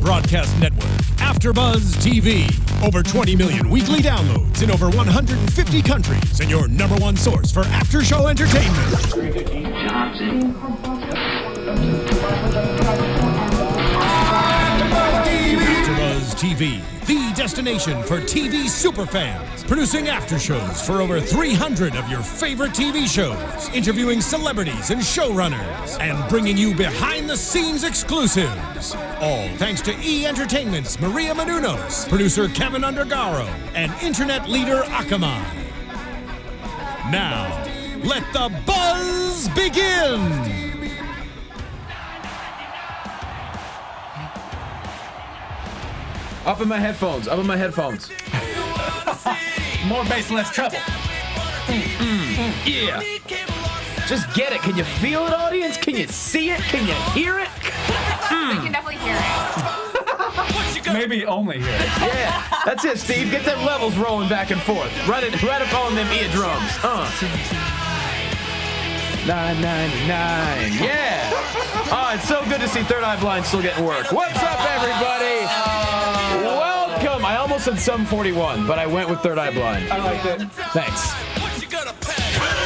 broadcast network, AFTERBUZZ TV. Over 20 million weekly downloads in over 150 countries, and your #1 source for after-show entertainment. AFTERBUZZ TV, the destination for TV superfans. Producing aftershows for over 300 of your favorite TV shows. Interviewing celebrities and showrunners. And bringing you behind-the-scenes exclusives. All thanks to E! Entertainment's Maria Menounos, producer Kevin Undergaro, and internet leader Akamai. Now, let the buzz begin! Up in my headphones, up in my headphones. More bass, less treble. Yeah. Just get it. Can you feel it, audience? Can you see it? Can you hear it? We can definitely hear it. Maybe only hear it. Yeah. That's it, Steve. Get them levels rolling back and forth. Right up on them eardrums. $9.99. Yeah. Oh, it's so good to see Third Eye Blind still getting work. What's up, everybody? Welcome. I almost said Sum 41, but I went with Third Eye Blind. I liked it. Thanks.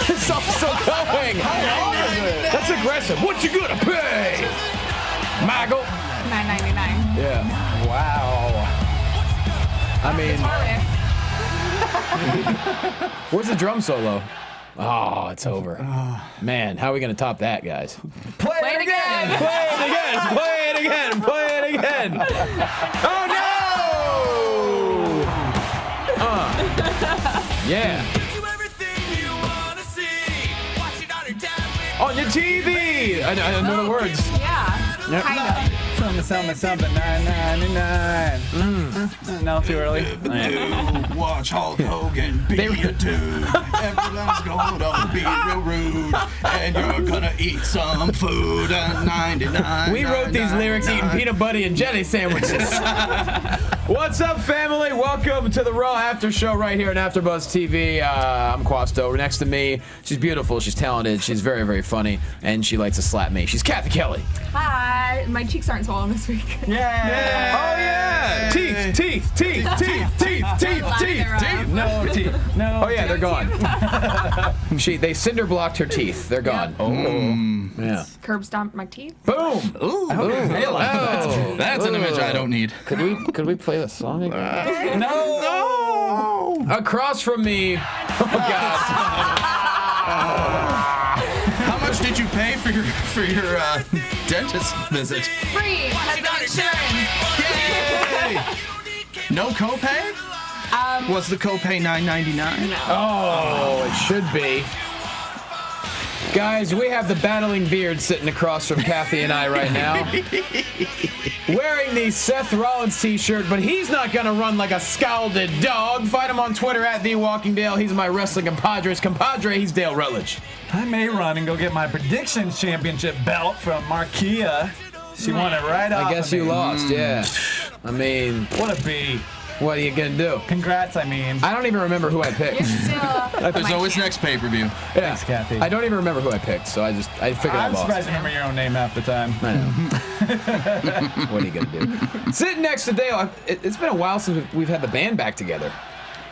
It's still going. That's aggressive. What you gonna pay? Michael. $9.99. Yeah. Wow. I mean, where's the drum solo? Oh, it's over. Man, how are we gonna top that, guys? Play it again. Play it again. Play it again. Play it again. Oh no! Yeah. On your TV. I know the words. Yeah. Yep. Kind of. Something, $9.99. No, too early. Watch Hulk Hogan be a dude. Everyone's gonna be real rude, and you're gonna eat some food at 99. We wrote these lyrics eating peanut butter and jelly sandwiches. What's up, family? Welcome to the Raw After Show right here on AfterBuzz TV. I'm Quasto. Next to me, she's beautiful, she's talented, she's very, very funny, and she likes to slap me. She's Cathy Kelley. Hi. My cheeks aren't swollen this week. Yeah. Oh yeah! Teeth. No teeth. No. Oh yeah, they're gone. They cinder blocked her teeth. They're gone. Yep. Yeah. Curb stomped my teeth. Boom. Ooh. Oh. That's an image I don't need. Could we play the song again? No. Across from me. Oh God. How much did you pay for your dentist visit? Free. Has no insurance. Yay! No copay? Was the copay $9.99? No. Oh, it should be. Guys, we have the battling beard sitting across from Cathy and I right now. Wearing the Seth Rollins t-shirt, but he's not going to run like a scalded dog. Find him on Twitter at TheWalkingDale. He's my wrestling compadre. He's Dale Rutledge. I may run and go get my predictions championship belt from Markia. She won it right off. I guess you lost, yeah. I mean, What a B. what are you going to do? Congrats, I mean. I don't even remember who I picked. You're still. There's always next pay-per-view. Yeah. Thanks, Cathy. I don't even remember who I picked, so I figured I I'm lost. surprised you remember your own name half the time. I know. What are you going to do? Sitting next to Dale, it's been a while since we've had the band back together.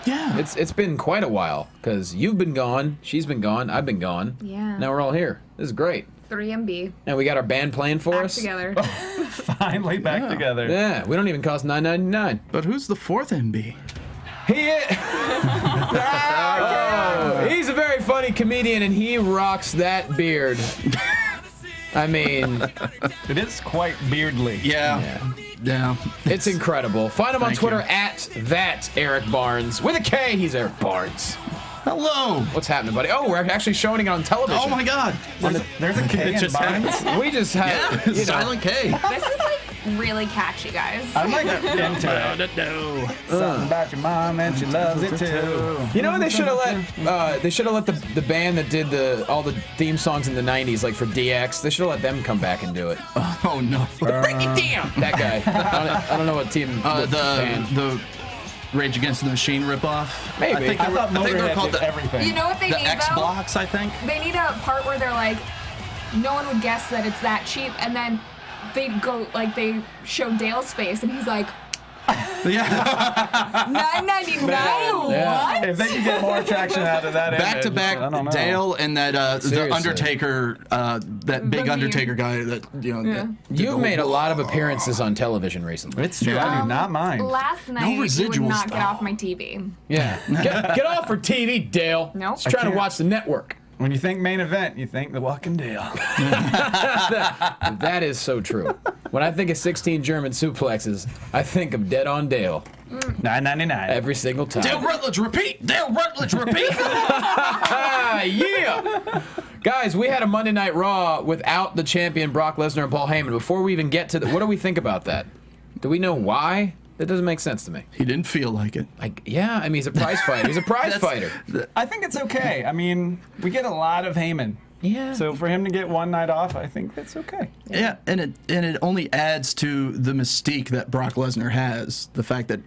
Yeah. It's been quite a while, because you've been gone, she's been gone, I've been gone. Yeah. Now we're all here. This is great. 3MB. And we got our band playing for Back us. together. Finally back together. Yeah, we don't even cost $9.99. But who's the fourth MB? He's a very funny comedian, and he rocks that beard. I mean, It is quite beardly. Yeah. it's incredible. Find him on Thank Twitter you. at that Erik Barnes. With a K, he's Erik Barnes. Hello. What's happening, buddy? Oh, we're actually showing it on television. Oh my God. There's a K in just Barnes. We just had, Yeah. you know, Silent K. This is like really catchy, guys. I'm like into it. Something about your mom and she loves it too. You know what they should have let? They should have let the band that did all the theme songs in the '90s, like for DX. They should have let them come back and do it. Oh no. Break it down. That guy. I don't know what team. What band. The Rage Against the Machine ripoff. Maybe. I think they were called the everything. You know what they the need X though? Blocks, I think. They need a part where they're like, no one would guess that it's that cheap, and then they go like they show Dale's face, and he's like, Yeah. $9.99. What? If they can get more traction out of that, Back to back, Dale and that the Undertaker, that big Undertaker guy that You've made a lot of appearances on television recently. It's true. I do not mind. Last night, you would not get off my TV. Yeah. Get off her TV, Dale. Nope. She's trying to watch the network. When you think main event, you think the Walking Dale. That is so true. When I think of 16 German suplexes, I think of Dead on Dale. $9.99 every single time. Dale Rutledge, repeat! Dale Rutledge, repeat! Yeah! Guys, we had a Monday Night Raw without the champion Brock Lesnar and Paul Heyman. Before we even get to what do we think about that? Do we know why? That doesn't make sense to me. He didn't feel like it. Yeah, I mean, he's a prize fighter. He's a prize fighter. I think it's okay. I mean, we get a lot of Heyman. Yeah. So for him to get one night off, I think that's okay. Yeah, and it only adds to the mystique that Brock Lesnar has. The fact that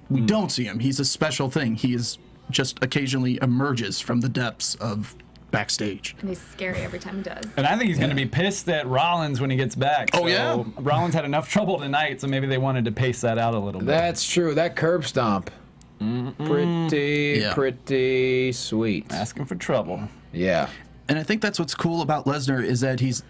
we don't see him. He's a special thing. He is just occasionally emerges from the depths of backstage. And he's scary every time he does. And I think he's going to be pissed at Rollins when he gets back. Oh, so yeah? Rollins had enough trouble tonight, so maybe they wanted to pace that out a little bit. That's true. That curb stomp. Pretty sweet. Asking for trouble. Yeah. And I think that's what's cool about Lesnar is that he's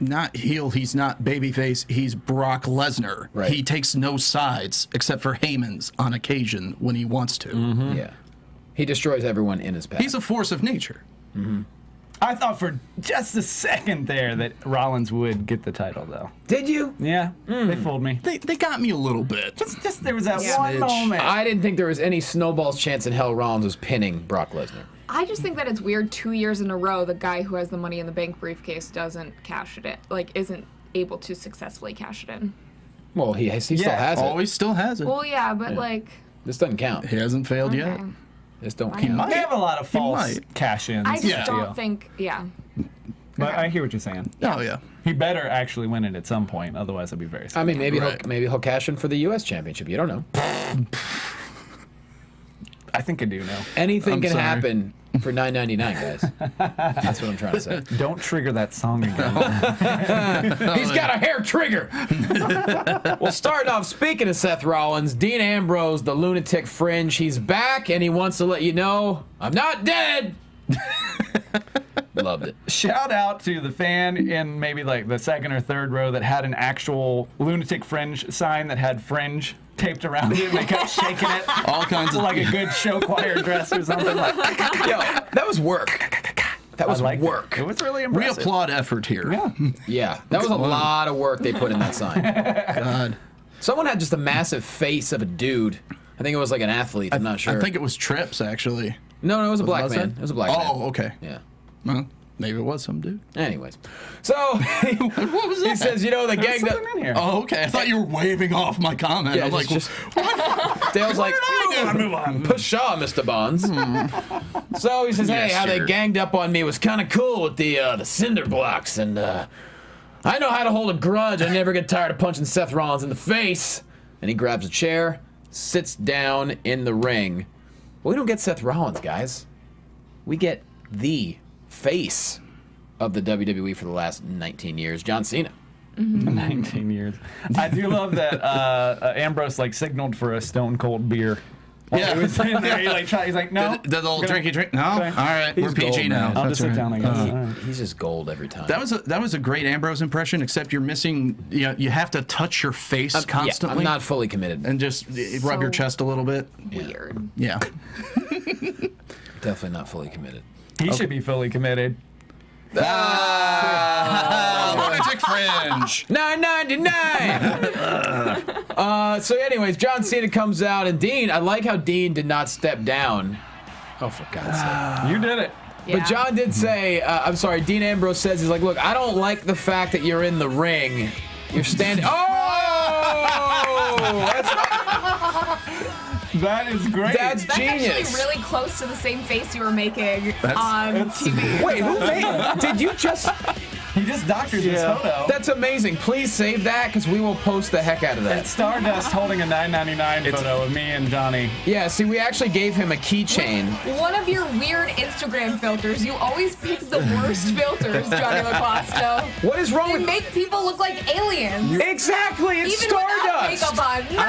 not heel, he's not babyface, he's Brock Lesnar. Right. He takes no sides except for Heyman's on occasion when he wants to. Yeah. He destroys everyone in his path. He's a force of nature. I thought for just a second there that Rollins would get the title, though. Did you? Yeah, they fooled me. They got me a little bit. Just there was that Yeah. one moment. I didn't think there was any snowball's chance in hell Rollins was pinning Brock Lesnar. I just think that it's weird 2 years in a row the guy who has the Money in the Bank briefcase doesn't cash it in, like isn't able to successfully cash it in. Well, he still has it. Always still has it. Well, yeah, but like... This doesn't count. He hasn't failed yet. okay. This don't He count. might. They have a lot of false might. cash-ins. I just Yeah. don't think... Yeah. But I hear what you're saying. Oh, yeah. He better actually win it at some point, otherwise I'd be very sad. I mean, maybe Right. he'll cash in for the U.S. Championship. You don't know. I think I do know. Anything I'm can sorry. happen for $9.99, guys. That's what I'm trying to say. Don't trigger that song again. He's got a hair trigger. Well, starting off, speaking of Seth Rollins, Dean Ambrose, the lunatic fringe, he's back and he wants to let you know, I'm not dead. Loved it. Shout out to the fan in maybe like the second or third row that had an actual lunatic fringe sign that had fringe taped around it and they kept shaking it. All kinds of like a good show choir dress or something. Like, Yo, that was work. That was work. It was really We impressive. applaud effort here. Yeah. Yeah, that was a lot of work they put in that sign. God. Someone had just a massive face of a dude. I think it was like an athlete. I'm not sure. I think it was Trips, actually. No, it was a black Was man. it? It was a black man. Oh, okay. Yeah. Well, maybe it was some dude. Anyways, so What was that? he says, you know, they There's ganged up. something in here. Oh, okay. I thought you were waving off my comment. Yeah, I'm like, just Dale's like, Move on. pshaw, Mr. Bonds. So he says, hey, Yes, how they sir. ganged up on me was kind of cool with the cinder blocks, and I know how to hold a grudge. I never get tired of punching Seth Rollins in the face. And he grabs a chair, sits down in the ring. Well, we don't get Seth Rollins, guys. We get the face of the WWE for the last 19 years, John Cena. 19 years. I do love that Ambrose like signaled for a Stone Cold beer. Yeah. He was sitting there. He's like, no. the little Gonna- drinky drink. No, Okay. all right, He's we're PG gold, now. man. I'll That's just sit right. down, I guess. All right. He's just gold every time. That was a great Ambrose impression, except you're missing. You have to touch your face Yeah, constantly. I'm not fully committed. and just rub your chest a little bit. Weird. Yeah. Definitely not fully committed. He should be fully committed. Lunatic fringe. $9.99. So, anyways, John Cena comes out, and Dean. I like how Dean did not step down. Oh, for God's sake! You did it. Yeah. But John did say, I'm sorry. Dean Ambrose says he's like, look, I don't like the fact that you're in the ring. You're standing. Oh, That is great. that's That's genius. actually really close to the same face you were making on TV. Wait, who made? Did you just? He just doctored this photo. That's amazing. Please save that because we will post the heck out of that. It's Stardust holding a $9.99 photo of me and Johnny. Yeah, see, we actually gave him a keychain. One of your weird Instagram filters. You always pick the worst filters, Jonny Loquasto. What is wrong They with... make people look like aliens. Exactly, it's Even without Stardust. makeup on. No.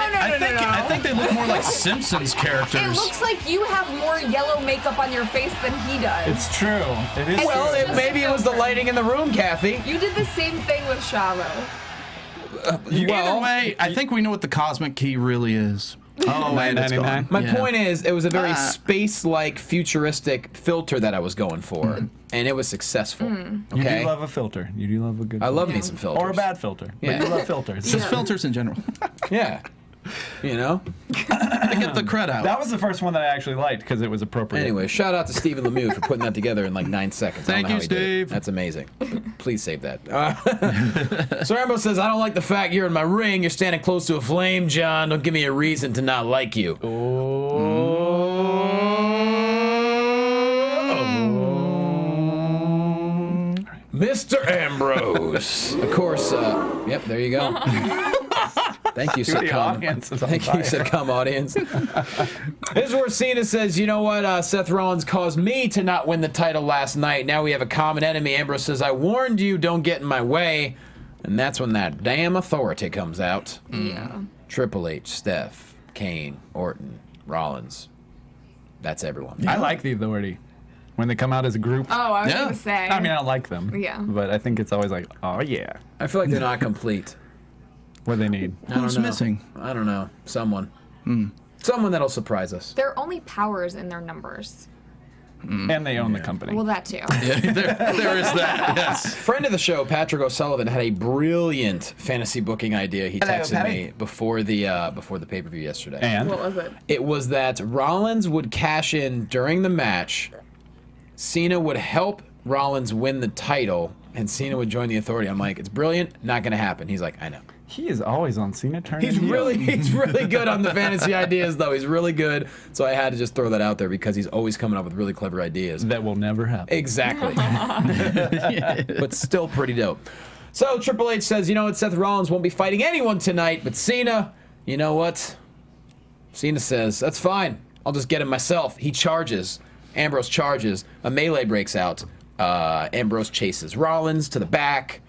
I think they look more like Simpsons characters. It looks like you have more yellow makeup on your face than he does. It's true. It is Well, true. maybe it was the lighting in the room, Kathy. You did the same thing with Shavo. Either way, I think we know what the cosmic key really is. Oh, And it's gone. My Yeah. point is, it was a very space-like, futuristic filter that I was going for, and it was successful. You Okay, do love a filter. You do love a good I love filter. me some filters. Or a bad filter. Yeah. But you love filters. Just filters in general. Yeah, you know. To get the cred out. That was the first one that I actually liked because it was appropriate. Anyway, shout out to Stephen Lemieux for putting that together in like 9 seconds. I don't Thank know you, how he did it. Steve. That's amazing. Please save that. So Rambo says, I don't like the fact you're in my ring. You're standing close to a flame, John. Don't give me a reason to not like you. Mr. Ambrose. Of course, yep, there you go. Thank you, The sitcom. audience is on Thank you, fire. sitcom audience. This is where Cena says, you know what, Seth Rollins caused me to not win the title last night. Now we have a common enemy. Ambrose says, I warned you, don't get in my way. And that's when that damn authority comes out. Yeah. Triple H, Steph, Kane, Orton, Rollins. That's everyone. I like the authority when they come out as a group. Oh, I was Yeah. gonna say. I mean, I like them. Yeah. But I think it's always like, oh yeah, I feel like they're not complete. what they need. I don't Who's know. missing? I don't know. Someone. Someone that'll surprise us. Their only power is in their numbers. And they own the company. Well, that too. Yeah, there is that. Yes. Friend of the show, Patrick O'Sullivan, had a brilliant fantasy booking idea. He Hello, texted Patty. me before the pay-per-view yesterday. And What was it? It was that Rollins would cash in during the match. Cena would help Rollins win the title, and Cena would join the authority. I'm like, it's brilliant. Not gonna happen. He's like, I know. he is always on Cena turning He's heel. really good on the fantasy ideas, though. He's really good. So I had to just throw that out there because he's always coming up with really clever ideas. that will never happen. Exactly. But still pretty dope. So Triple H says, you know what, Seth Rollins won't be fighting anyone tonight, but Cena, you know what? Cena says, that's fine. I'll just get him myself. He charges. Ambrose charges. A melee breaks out. Ambrose chases Rollins to the back.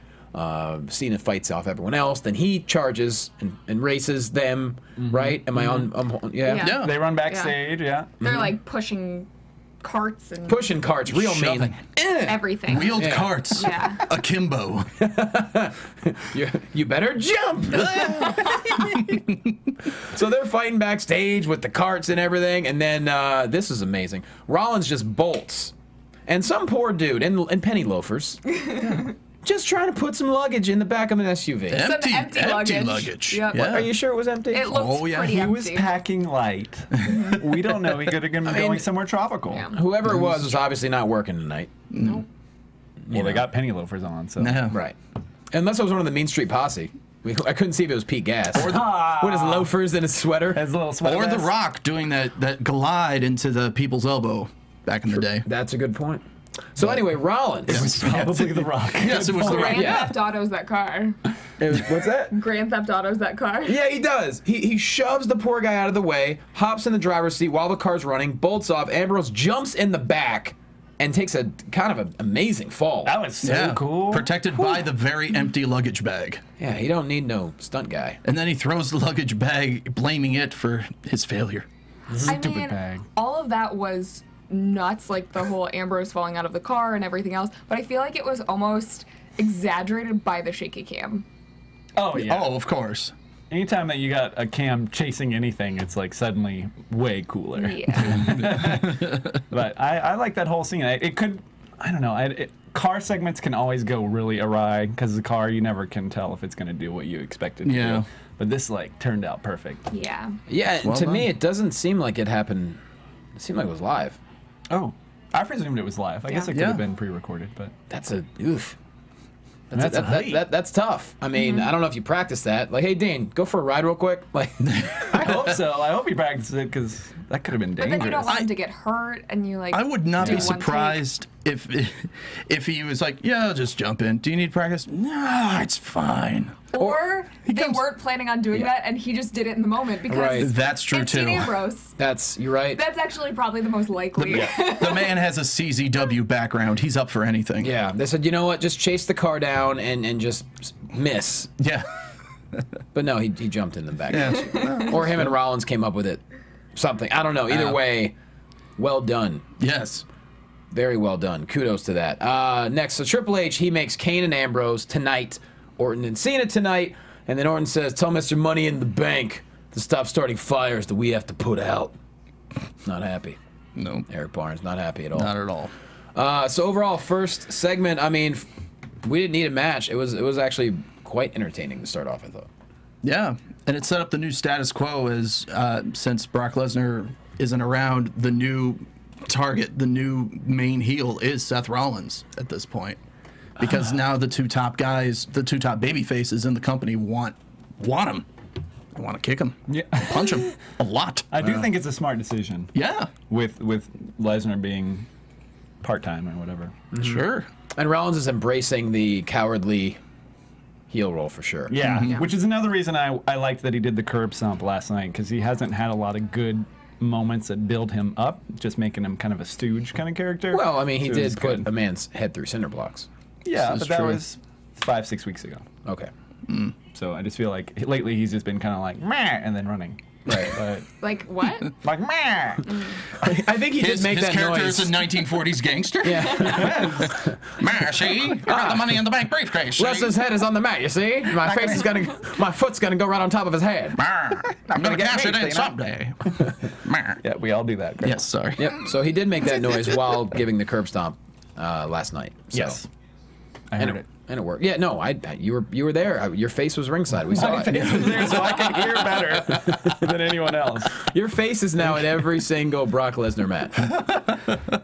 Cena fights off everyone else. Then he charges and races them, right? Am I on? Yeah. Yeah. Yeah. They run backstage, yeah. They're like pushing carts and Pushing carts, real mean. Shoving. everything. Wheeled Yeah. carts. Yeah. Akimbo. You better jump. So they're fighting backstage with the carts and everything, and then this is amazing. Rollins just bolts, and some poor dude in penny loafers, just trying to put some luggage in the back of an SUV. empty luggage. Yep. Yeah. Are you sure it was empty? It looks Oh, yeah. pretty He empty. was packing light. We don't know. He could have been going somewhere tropical. Yeah. Whoever it was obviously not working tonight. Nope. Well, they got penny loafers on, so. No. Right. Unless it was one of the Mean Street Posse. I couldn't see if it was Pete Gas. Or with his loafers and his sweater. His little sweater Or The vest. Rock doing that glide into the people's elbow back in the day. That's a good point. So anyway, Rollins. It was Probably The Rock. Yes, it was The Rock. Grand Yeah. Theft Auto's that car. What's that? Grand Theft Auto's that car. Yeah, he does. He shoves the poor guy out of the way, hops in the driver's seat while the car's running, bolts off. Ambrose jumps in the back and takes a kind of an amazing fall. That was so cool. Protected by the very empty luggage bag. Yeah, he don't need no stunt guy. And then he throws the luggage bag, blaming it for his failure. I Stupid mean, bag. all of that was nuts, like the whole Ambrose falling out of the car and everything else. But I feel like it was almost exaggerated by the shaky cam. Oh, yeah. Oh, of course. Anytime that you got a cam chasing anything, it's like suddenly way cooler. Yeah. But I like that whole scene. It could, I don't know. Car segments can always go really awry because the car, you never can tell if it's going to do what you expect it to Yeah. do. But this like turned out perfect. Yeah. Yeah, Well to me, done. it doesn't seem like it happened. It seemed like it was live. Oh, I presumed it was live. I guess Yeah. it could have Yeah. been pre-recorded, but That's a oof. That's a height. That's tough. I mean, I don't know if you practice that. Like, hey, Dean, go for a ride real quick. Like, I hope so. I hope he practiced it because that could have been But dangerous. then you don't want him to get hurt, and you like. I would not do be one take. surprised if he was like, yeah, I'll just jump in. Do you need practice? No, it's fine. Or they weren't planning on doing that, and he just did it in the moment because That's true it's too. Dean Ambrose. You're right. That's actually probably the most likely. The man has a CZW background. He's up for anything. Yeah, they said, you know what, just chase the car down and just miss. Yeah. But no, he jumped in the back. Yeah. Or him and Rollins came up with it. Something. I don't know. Either way, well done. Yes. Very well done. Kudos to that. Next, so Triple H, he makes Kane and Ambrose tonight. Orton and Cena tonight. And then Orton says, tell Mr. Money in the Bank to stop starting fires that we have to put out. Not happy. No. Erik Barnes, not happy at all. Not at all. So overall, first segment, I mean, we didn't need a match. It was actually quite entertaining to start off, I thought. Yeah. And it set up the new status quo as since Brock Lesnar isn't around, the new target, the new main heel is Seth Rollins at this point. Because now the two top guys, the two top baby faces in the company want him. They want to kick him. Yeah. Punch him a lot. I do think it's a smart decision. Yeah. With Lesnar being part-time or whatever. Sure. And Rollins is embracing the cowardly heel role for sure. Yeah, which is another reason I liked that he did the curb stomp last night, because he hasn't had a lot of good moments that build him up, just making him kind of a stooge kind of character. Well, I mean, he So it was did put good. a man's head through cinder blocks. Yeah, This but is that true. was 5-6 weeks ago. Okay. So I just feel like lately he's just been kind of like meh and then running. Right. But Like, what? like meh. I think he did make his that character noise. is a 1940s gangster. Yeah. Man, see? I got the money in the bank briefcase. see? Leslie's head is on the mat, you see? My foot's gonna go right on top of his head. I'm going to get cash it me, in you know? someday. Yeah, we all do that. Greg. Yes, sorry. Yep. So he did make that noise while giving the curb stomp last night. So. Yes. I heard And it. and it worked. Yeah, no, you were there. Your face was ringside. We saw My it. face was there so I could hear better than anyone else. Your face is now in every single Brock Lesnar match.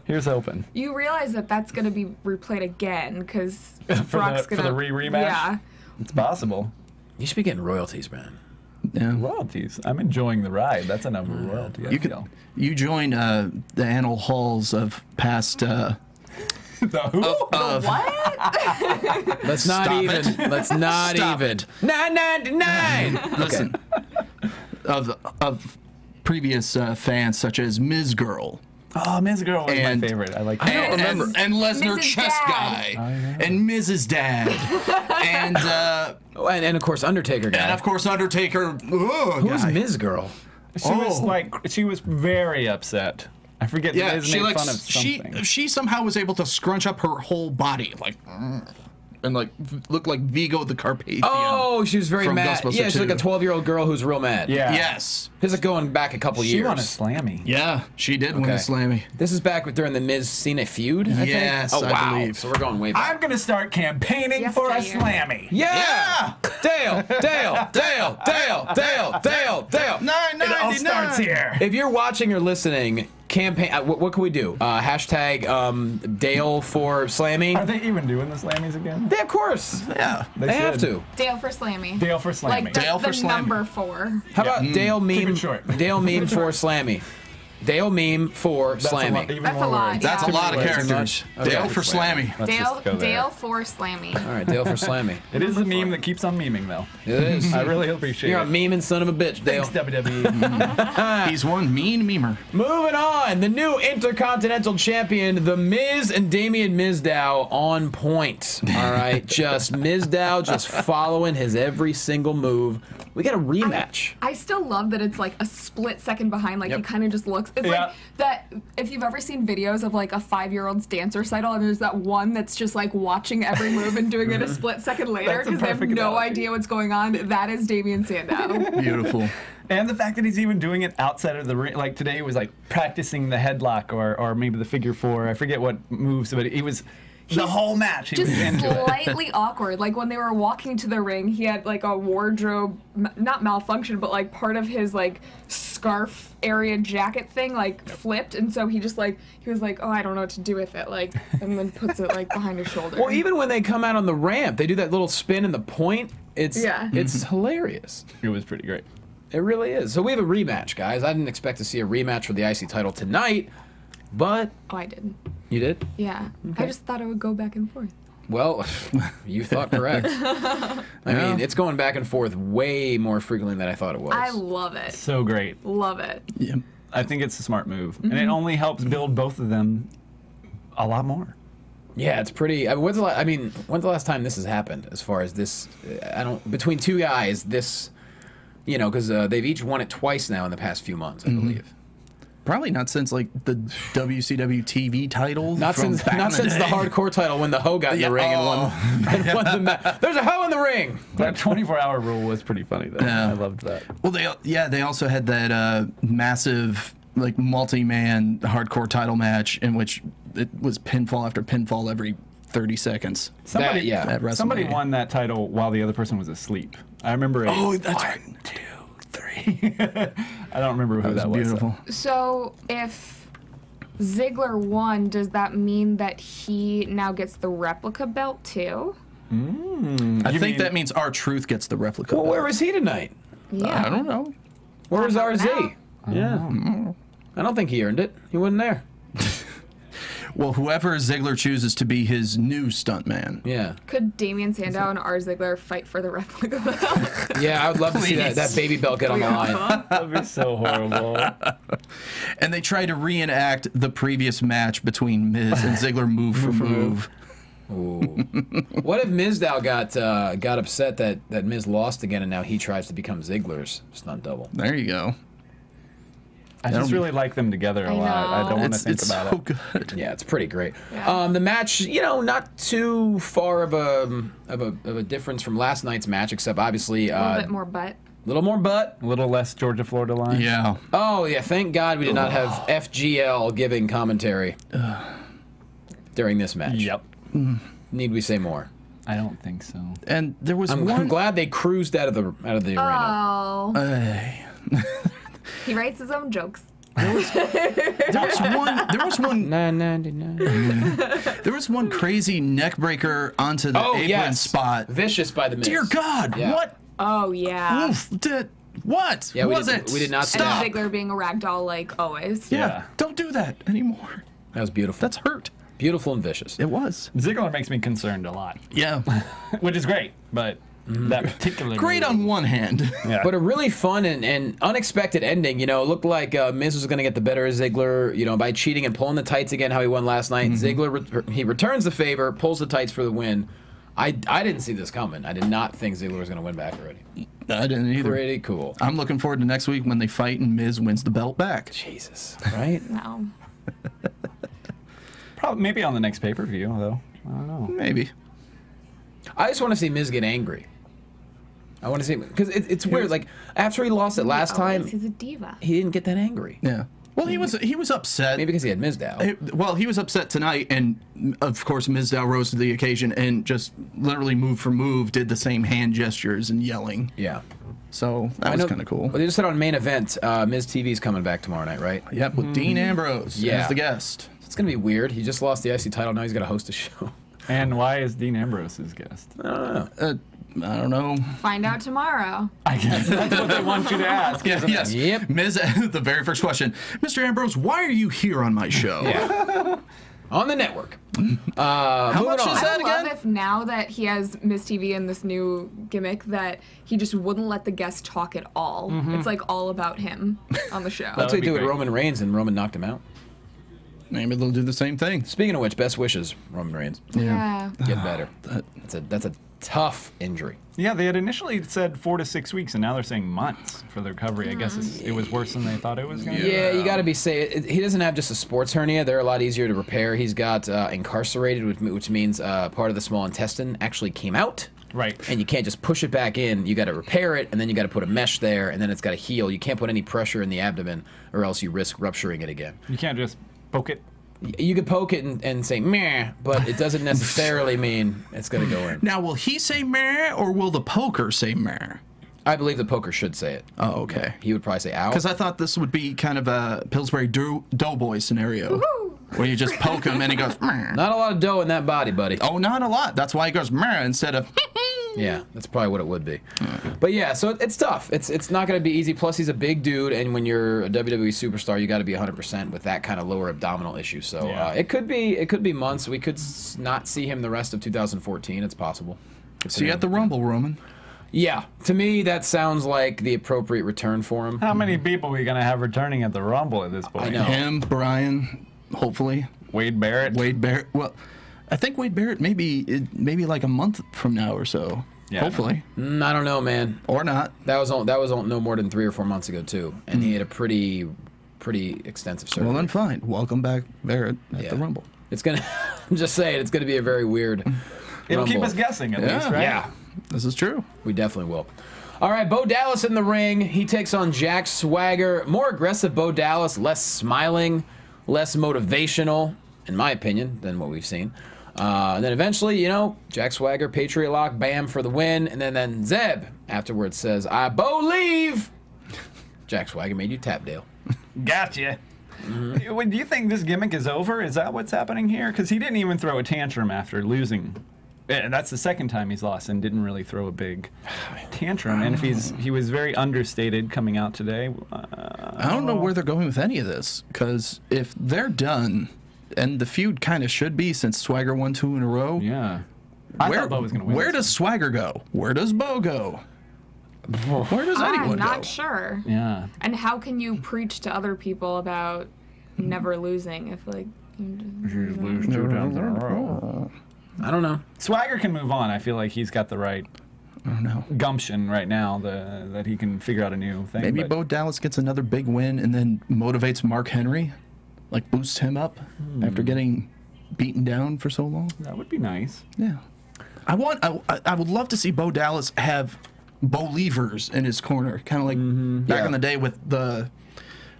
Here's hoping. You realize that that's going to be replayed again because Brock's for going to... the rematch? Yeah. It's possible. You should be getting royalties, man. Yeah. Royalties. I'm enjoying the ride. That's a number of royalty. You could, you join the annal halls of past What? Let's not Stop even. it. Let's not Stop even. 999. listen of previous fans such as Ms. Girl Oh, Ms. Girl was And- my favorite. I like I don't that. remember. and Lesnar Mrs. Chess Dad. Guy and Mrs. Dad and Oh, and of course Undertaker guy. of course Undertaker. Who's Guy. Ms. Girl? She was very upset. I forget. Yeah, Miz she made like fun of something. she somehow was able to scrunch up her whole body and like look like Vigo the Carpathian. Oh, she was very From mad. Ghostbusters Yeah, she's like a 2. 12-year-old girl who's real mad. Yeah. Yes. This is going back a couple She years. won a Slammy. Yeah, she did win Okay. a Slammy. This is back during the Miz Cena feud. I think? Yes, Oh I wow. believe. So we're going way back. I'm gonna start campaigning Yes, for a Jair. Slammy. Yeah. Dale. It all starts here. If you're watching or listening, campaign. What can we do? Hashtag Dale for Slammy. Are they even doing the Slammies again? Yeah, of course. Yeah. They have should. to. Dale for Slammy. Dale for Slammy. Like the, Dale for the Slammy. number 4. How about Dale meme? Keep it short. Dale meme for Slammy. Dale meme for That's a lot- Slammy. even That's more a lot, words. That's Yeah. a lot of Way too characters. much? Dale Okay. for Slammy. Let's Dale, just go there. Dale for Slammy. All right, Dale for Slammy. It is the meme that keeps on memeing, though. It is. I really appreciate You're a it. memeing son of a bitch, Dale. Thanks, WWE. He's one mean memer. Moving on, the new Intercontinental Champion, The Miz and Damian Mizdow on point. All right, just Mizdow just following his every single move. We got a rematch. I still love that it's like a split second behind. Like Yep. he kind of just looks. It's Yeah. like that. If you've ever seen videos of like a 5-year-old's dance recital, and there's that one that's just like watching every move and doing it a split second later That's a because they have perfect no analogy. idea what's going on. That is Damian Sandow. Beautiful. And the fact that he's even doing it outside of the ring. Like today he was like practicing the headlock or maybe the figure 4. I forget what moves, but he was the whole match. He Just was into it. slightly awkward. Like when they were walking to the ring, he had like a wardrobe, not malfunction, but like part of his like scarf area jacket thing like flipped, and so he just like he was like, oh, I don't know what to do with it, like, and then puts it like behind his shoulder. Well, even when they come out on the ramp, they do that little spin and the point. It's hilarious. It was pretty great. It really is. So we have a rematch, guys. I didn't expect to see a rematch for the IC title tonight, but Oh, I did. You did? Yeah. I just thought it would go back and forth. Well, you thought correct. I mean, it's going back and forth way more frequently than I thought it was. I love it. So great. Love it. Yeah. I think it's a smart move, and it only helps build both of them a lot more. Yeah, it's pretty. I mean, when's the last time this has happened? As far as this, between two guys, this, you know, because they've each won it twice now in the past few months, I believe. Probably not since like the WCW TV title. Not since the hardcore title when the hoe got in the ring and won the match. There's a hoe in the ring. That 24-hour rule was pretty funny though. Yeah. I loved that. Well, they also had that massive like multi-man hardcore title match in which it was pinfall after pinfall every 30 seconds. Somebody, at WrestleMania. somebody won that title while the other person was asleep. I remember. Oh, that's right. 1, 2, 3. I don't remember who that was. Beautiful. So if Ziggler won, does that mean that he now gets the replica belt too? I think that means R-Truth gets the replica. Well, belt. where was he tonight? Yeah. I don't know. Where was Not RZ? now. Yeah. I don't think he earned it. He wasn't there. Well, whoever Ziggler chooses to be his new stuntman. Yeah. Could Damian Sandow and R. Ziggler fight for the replica belt? Yeah, I would love to see that baby belt get on the line. That'd be so horrible. And they try to reenact the previous match between Miz and Ziggler move for move. Ooh. What if Mizdow got upset that Miz lost again and now he tries to become Ziggler's stunt double? There you go. I just really like them together a I lot. I know. don't want to think It's about so it. good. Yeah, it's pretty great. Yeah. The match, you know, not too far of a difference from last night's match, except obviously A little bit more butt. little more butt. A little less Georgia Florida line. Yeah. Oh yeah, thank God we did not have FGL giving commentary during this match. Yep. Need we say more? I don't think so. And there was I'm one. glad they cruised out of the arena. Oh. He writes his own jokes. There was one. $9.99. There was one crazy neck breaker onto the apron spot. Vicious by the Miz. Dear God, Yeah. what? Oh, yeah. Oof, what? Yeah, we was did- it? we did not see And that. Stop. Ziggler being a ragdoll like always. Yeah, Yeah. don't do that anymore. That was beautiful. That's hurt. beautiful and vicious. It was. Ziggler makes me concerned a lot, Yeah. which is great, but that particular Great on one hand. yeah. But a really fun and unexpected ending. You know, it looked like Miz was going to get the better of Ziggler, you know, by cheating and pulling the tights again, how he won last night. Ziggler, he returns the favor, pulls the tights for the win. I didn't see this coming. I did not think Ziggler was going to win back already. I didn't either. Pretty cool. I'm looking forward to next week when they fight and Miz wins the belt back. Jesus, right? No. Probably maybe on the next pay-per-view, though. I don't know. Maybe. I just want to see Miz get angry. I want to see, because it's weird. Like, after he lost it last time, He's a diva. he didn't get that angry. Yeah. Well, he was upset. Maybe because he had Mizdow. Well, he was upset tonight, and of course, Mizdow rose to the occasion and just literally move for move did the same hand gestures and yelling. Yeah. So that was kind of cool. Well, they just said on main event, Miz TV's coming back tomorrow night, right? Yep, with Dean Ambrose Yeah. as the guest. It's going to be weird. He just lost the IC title. Now he's got to host a show. And why is Dean Ambrose his guest? I don't know. Find out tomorrow. I guess that's what they want you to ask. Yeah, yes. Yep. Miz, the very first question, Mr. Ambrose, why are you here on my show? Yeah. On the network. How much is that I love again? if now that he has Miss TV and this new gimmick that he just wouldn't let the guest talk at all. It's like all about him on the show. That's what would he be did with great. Roman Reigns, and Roman knocked him out. Maybe they'll do the same thing. Speaking of which, best wishes, Roman Reigns. Yeah. Get better. That's a tough injury. Yeah, they had initially said 4 to 6 weeks, and now they're saying months for the recovery. I guess it was worse than they thought it was going to be. Yeah, you got to be safe. He doesn't have just a sports hernia. They're a lot easier to repair. He's got incarcerated, which means part of the small intestine actually came out. Right. And you can't just push it back in. You got to repair it, and then you got to put a mesh there, and then it's got to heal. You can't put any pressure in the abdomen, or else you risk rupturing it again. You can't just poke it. You could poke it and say meh, but it doesn't necessarily mean it's going to go in. Now, will he say meh, or will the poker say meh? I believe the poker should say it. Oh, okay. He would probably say ow. Because I thought this would be kind of a Pillsbury Doughboy scenario. Where you just poke him and he goes, meh. Not a lot of dough in that body, buddy. Oh, not a lot. That's why he goes, meh, instead of, Yeah, that's probably what it would be. But yeah, so it's tough. It's not going to be easy. Plus, he's a big dude, and when you're a WWE superstar, you got to be 100% with that kind of lower abdominal issue. So it could be months. We could not see him the rest of 2014. It's possible. See you at the Rumble, Roman. Yeah, to me that sounds like the appropriate return for him. How many people are we gonna have returning at the Rumble at this point? I know. Him, Brian, hopefully. Wade Barrett. Wade Barrett. Well, I think Wade Barrett maybe like a month from now or so. Yeah, Hopefully. I don't know, man. Or not. That was no more than 3 or 4 months ago too, and he had a pretty extensive surgery. Well, then fine. Welcome back, Barrett, at the Rumble. It's gonna. I'm just saying, it's gonna be a very weird. It'll keep Rumble. us guessing at least, right? Yeah. This is true. We definitely will. All right, Bo Dallas in the ring. He takes on Jack Swagger. More aggressive Bo Dallas, less smiling, less motivational, in my opinion, than what we've seen. And then eventually, Jack Swagger, Patriot Lock, bam, for the win. And then Zeb afterwards says, I believe. Jack Swagger made you tap, Dale. Gotcha. Do you think this gimmick is over? Is that what's happening here? Because he didn't even throw a tantrum after losing. That's the second time he's lost and didn't really throw a big tantrum. And if he was very understated coming out today. I don't know where they're going with any of this, because if they're done, and the feud kind of should be since Swagger won 2 in a row. Yeah. I thought Bo was going to win. Where does Swagger go? Where does Bo go? Where does anyone go? I'm not sure. Yeah. And how can you preach to other people about never losing if like you Lose 2 times in a row. I don't know. Swagger can move on. I feel like he's got the right I don't know. gumption right now that he can figure out a new thing. Maybe but Bo Dallas gets another big win and then motivates Mark Henry, like boosts him up after getting beaten down for so long. that would be nice. Yeah. I would love to see Bo Dallas have Believers in his corner, kind of like back in the day with the...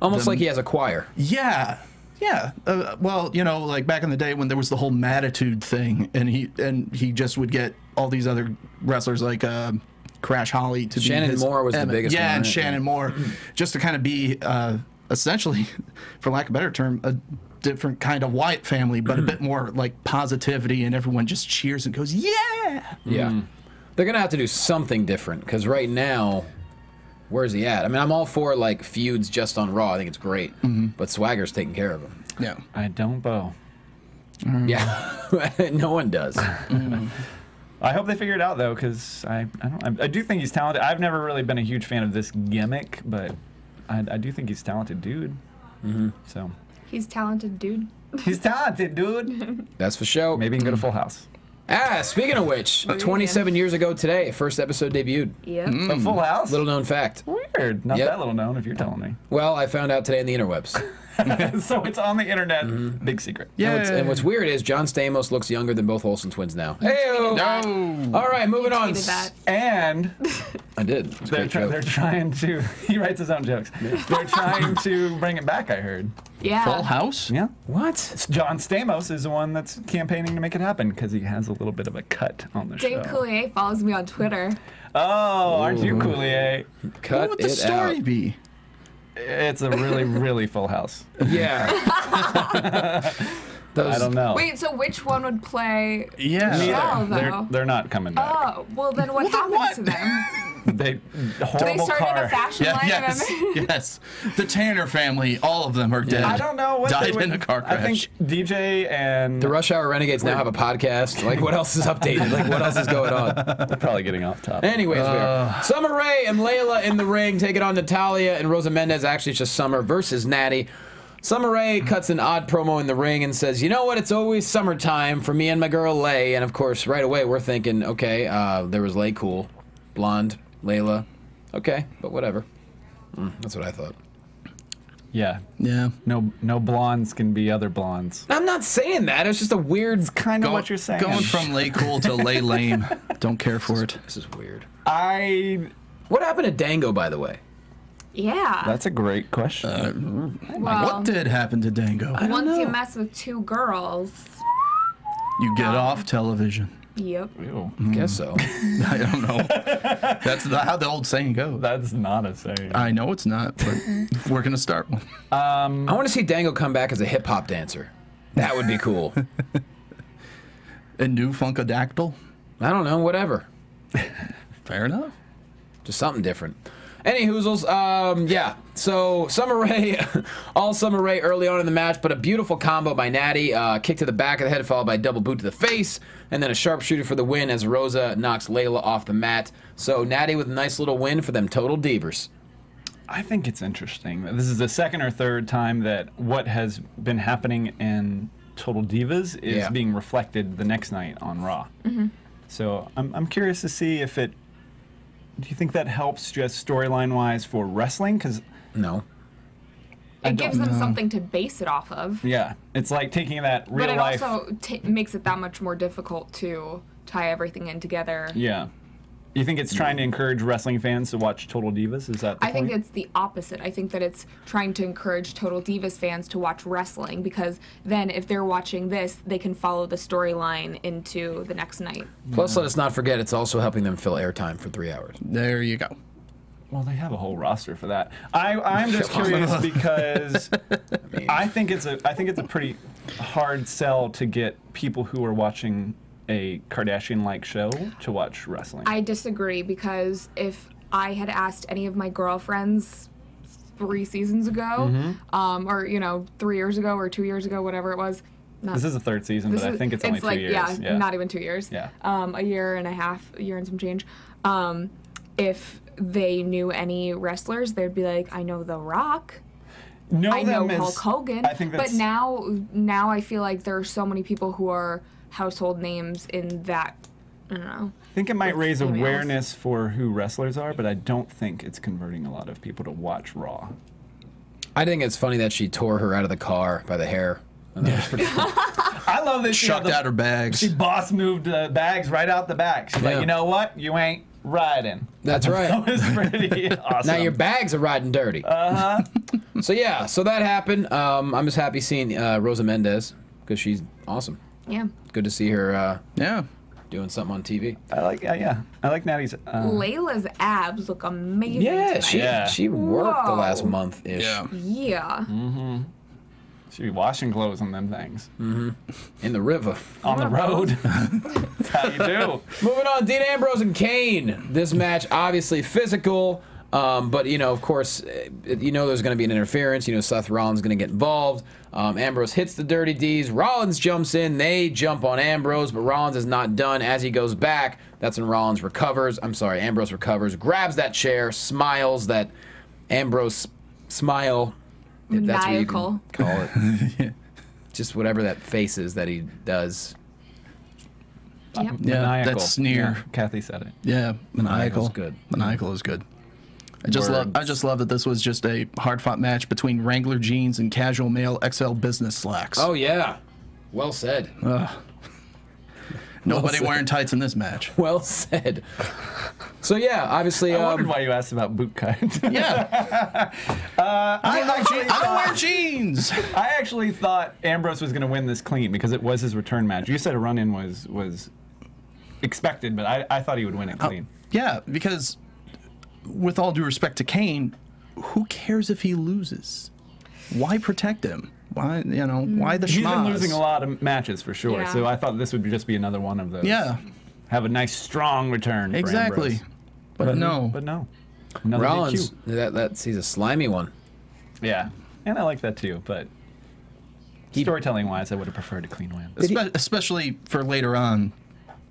Almost like he has a choir. Yeah. Yeah, well, like back in the day when there was the whole Mattitude thing, and he just would get all these other wrestlers like Crash Holly to Shannon be his Moore was the biggest one, and right? Shannon Moore, just to kind of be essentially, for lack of a better term, a different kind of Wyatt family, but a bit more like positivity, and everyone just cheers and goes, yeah. Yeah. They're going to have to do something different, because right now, where's he at? I mean, I'm all for like feuds just on Raw. I think it's great, but Swagger's taking care of him. Yeah. I don't Bo. Yeah, no one does. I hope they figure it out though, because I do think he's talented. I've never really been a huge fan of this gimmick, but I do think he's a talented dude. So he's talented, dude. he's talented, dude. That's for sure. Maybe he can go to Full House. Speaking of which, 27 years ago today, first episode debuted. Yep. A Full House. Little known fact. Weird. Not Yep. that little known, if you're telling me. Well, I found out today in the interwebs. So it's on the internet. Big secret. Yeah. And what's weird is John Stamos looks younger than both Olsen twins now. Hey, all right, moving on. Tweeted that. And I did. It's a great joke. they're trying to. He writes his own jokes. They're trying to bring it back. I heard. Yeah. Full House? Yeah. What? John Stamos is the one that's campaigning to make it happen because he has a little bit of a cut on the Dave show. Coulier follows me on Twitter. Oh, aren't you Coulier? Cut What would the it story out. be? It's a really, really Full House. Yeah. I don't know. Wait, so which one would play Yeah. Michelle, They're though? they're not coming back. Oh, well then what happens to them? They They horrible started car. a fashion line, Yes, remember? yes. The Tanner family, all of them are dead. I don't know what Died they would, in a car crash. I think DJ and The Rush Hour Renegades now have a podcast. Like, what else is updated? Like, what else is going on? We're probably getting off topic. Anyways, we are. Summer Rae and Layla in the ring, taking on Natalya and Rosa Mendez. Actually, it's just Summer versus Natty. Summer Rae cuts an odd promo in the ring and says, you know what, it's always summertime for me and my girl Lay. And of course, right away, we're thinking, okay, there was Lay cool, blonde, Layla. Okay, but whatever. That's what I thought. Yeah. Yeah. No blondes can be other blondes. I'm not saying that. It's just a weird... Kind of what you're saying. Going from lay cool to lay lame. Don't care for it. This is weird. What happened to Dango, by the way? Yeah. That's a great question. well, What did happen to Dango? once you mess with 2 girls, You get off television. yep. Ew. Guess so. I don't know. That's how the old saying goes. That's not a saying. I know it's not, but we're going to start one. I want to see Dango come back as a hip-hop dancer. That would be cool. A new Funkadactyl? I don't know, whatever. Fair enough. Just something different. Any hoozles, yeah. So Summer Rae, all Summer Rae early on in the match, but a beautiful combo by Natty. Kick to the back of the head followed by a double boot to the face, and then a sharpshooter for the win as Rosa knocks Layla off the mat. So Natty with a nice little win for them Total Divas. I think it's interesting. This is the second or third time that what has been happening in Total Divas is being reflected the next night on Raw. So I'm curious to see if it. Do you think that helps just storyline-wise for wrestling? Because no. It gives them something to base it off of. Yeah, it's like taking that real life. But it also makes it that much more difficult to tie everything in together. Yeah. You think it's trying to encourage wrestling fans to watch Total Divas? Is that the point? I think it's the opposite. I think that it's trying to encourage Total Divas fans to watch wrestling, because then if they're watching this, they can follow the storyline into the next night. Plus, let us not forget, it's also helping them fill airtime for 3 hours. There you go. Well, they have a whole roster for that. I'm just curious because I think it's a pretty hard sell to get people who are watching a Kardashian-like show to watch wrestling. I disagree, because if I had asked any of my girlfriends 3 seasons ago, or 3 years ago or 2 years ago, whatever it was. This is the third season, but I think it's only 2 years. Yeah, not even 2 years. Yeah. A year and a half, a year and some change. If they knew any wrestlers, they'd be like, I know The Rock. I know Hulk Hogan. I think that's, but now I feel like there are so many people who are household names in that, I don't know. I think it might raise awareness for who wrestlers are, but I don't think it's converting a lot of people to watch Raw. I think it's funny that she tore her out of the car by the hair. And that was pretty cool. I love that she Shucked out her bags. She boss moved bags right out the back. She's like, you know what? You ain't riding. That's right. That was pretty awesome. Now your bags are riding dirty. So yeah, so that happened. I'm just happy seeing Rosa Mendez, because she's awesome. Yeah. Good to see her doing something on TV. I like Natty's. Layla's abs look amazing. Yeah, she worked the last month-ish. Yeah. She'd be washing clothes on them things. In the river. On the road. That's how you do. Moving on, Dean Ambrose and Kane. This match, obviously physical, but, of course, there's going to be an interference. Seth Rollins is going to get involved. Ambrose hits the Dirty D's. Rollins jumps in. They jump on Ambrose, but Rollins is not done. As he goes back, that's when Ambrose recovers, grabs that chair, smiles, that Ambrose smile. If that's what you can call it. Just whatever that face is that he does. Yep. Yeah, Maniacal. that sneer. Yeah, Cathy said it. Yeah, maniacal. Maniacal's good. Maniacal is good. I just love that this was just a hard-fought match between Wrangler jeans and casual male XL business slacks. Oh yeah, well said. Nobody wearing tights in this match. Well said. So yeah, obviously. I wondered why you asked about boot cut. Yeah. I don't wear jeans. I actually thought Ambrose was going to win this clean because it was his return match. You said a run-in was expected, but I thought he would win it clean. Yeah, because with all due respect to Kane, who cares if he loses? Why protect him? Why, why the schmaz? He's been losing a lot of matches for sure, so I thought this would just be another one of those. Yeah. Have a nice, strong return Exactly. for Ambrose. But no. But no. Another Rollins, DQ. he's a slimy one. Yeah, and I like that too, but storytelling-wise, I would have preferred a clean win. Especially for later on.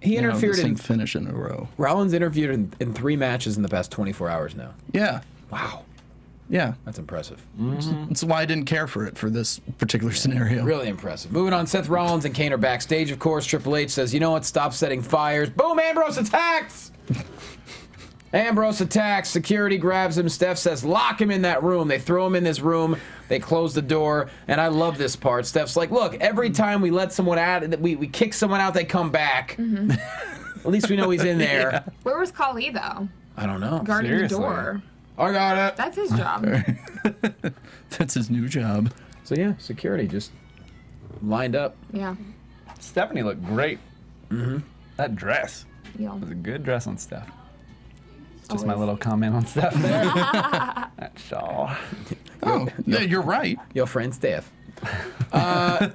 He interfered the same in finish in a row. Rollins interfered in 3 matches in the past 24 hours now. Yeah. Wow. Yeah. That's impressive. That's why I didn't care for it for this particular scenario. Really impressive. Moving on, Seth Rollins and Kane are backstage, of course. Triple H says, you know what, stop setting fires. Boom, Ambrose attacks! Ambrose attacks. Security grabs him. Steph says, lock him in that room. They throw him in this room. They close the door. And I love this part. Steph's like, look, every time we let someone out, we kick someone out, they come back. At least we know he's in there. Yeah. Where was Khali, though? I don't know. Guarding the door. I got it. That's his job. That's his new job. So yeah, security just lined up. Yeah. Stephanie looked great. That dress Yeah. was a good dress on Steph. Just my little comment on Steph there. That shawl. Oh, yeah, you're right. Your friend Steph.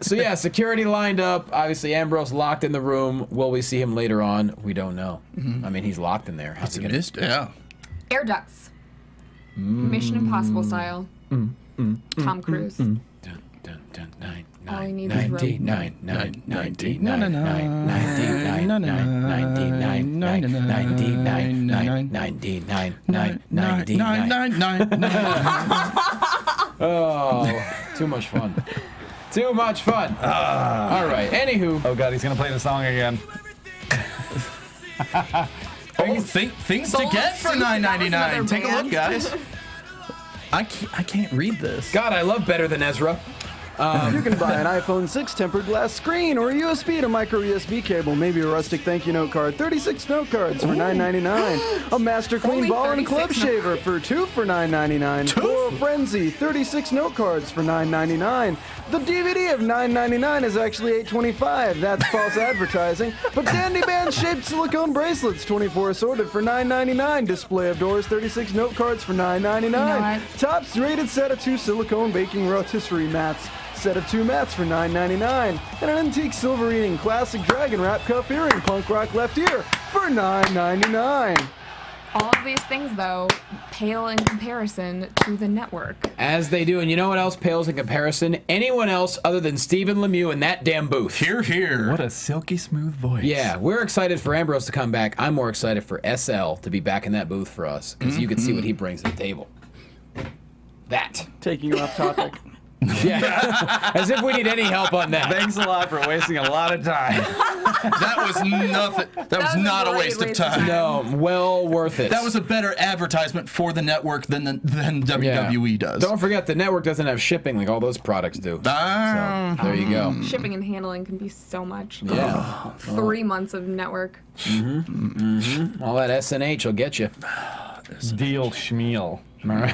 So yeah, security lined up. Obviously, Ambrose locked in the room. Will we see him later on? We don't know. I mean, he's locked in there. How's he gonna? Yeah. Air ducts. Mission Impossible style. Tom Cruise. All he needs is rope. 99. Oh, too much fun. Too much fun. All right. Anywho. Oh God, he's gonna play the song again. Things to get for $9.99. Take a look, guys. I can't read this. God, I love Better Than Ezra. You can buy an iPhone 6 tempered glass screen or a USB to micro USB cable, maybe a rustic thank you note card, 36 note cards for $9.99, a Master Clean Only ball and club 36 shaver for $2 for $9.99, Floral Frenzy, 36 note cards for $9.99. The DVD of $9.99 is actually $8.25. That's false advertising. But Dandy Band shaped silicone bracelets, 24 assorted for $9.99. Display of doors, 36 note cards for $9.99. You know what? Tops rated set of 2 silicone baking rotisserie mats. Set of 2 mats for $9.99, and an antique silver eating classic dragon wrap cuff earring punk rock left ear for $9.99. All of these things, though, pale in comparison to the network. As they do, and you know what else pales in comparison? Anyone else other than Stephen Lemieux in that damn booth. Hear, hear. What a silky smooth voice. Yeah, we're excited for Ambrose to come back. I'm more excited for SL to be back in that booth for us, because you can see what he brings to the table. That. Taking you off topic. Yeah. As if we need any help on that. Thanks a lot for wasting a lot of time. That was nothing. That was not a waste of time. No, well worth it. That was a better advertisement for the network than WWE does. Don't forget, the network doesn't have shipping like all those products do. So, there you go. Shipping and handling can be so much. Yeah. 3 months of network. All that SNH will get you. Deal schmeal. All right.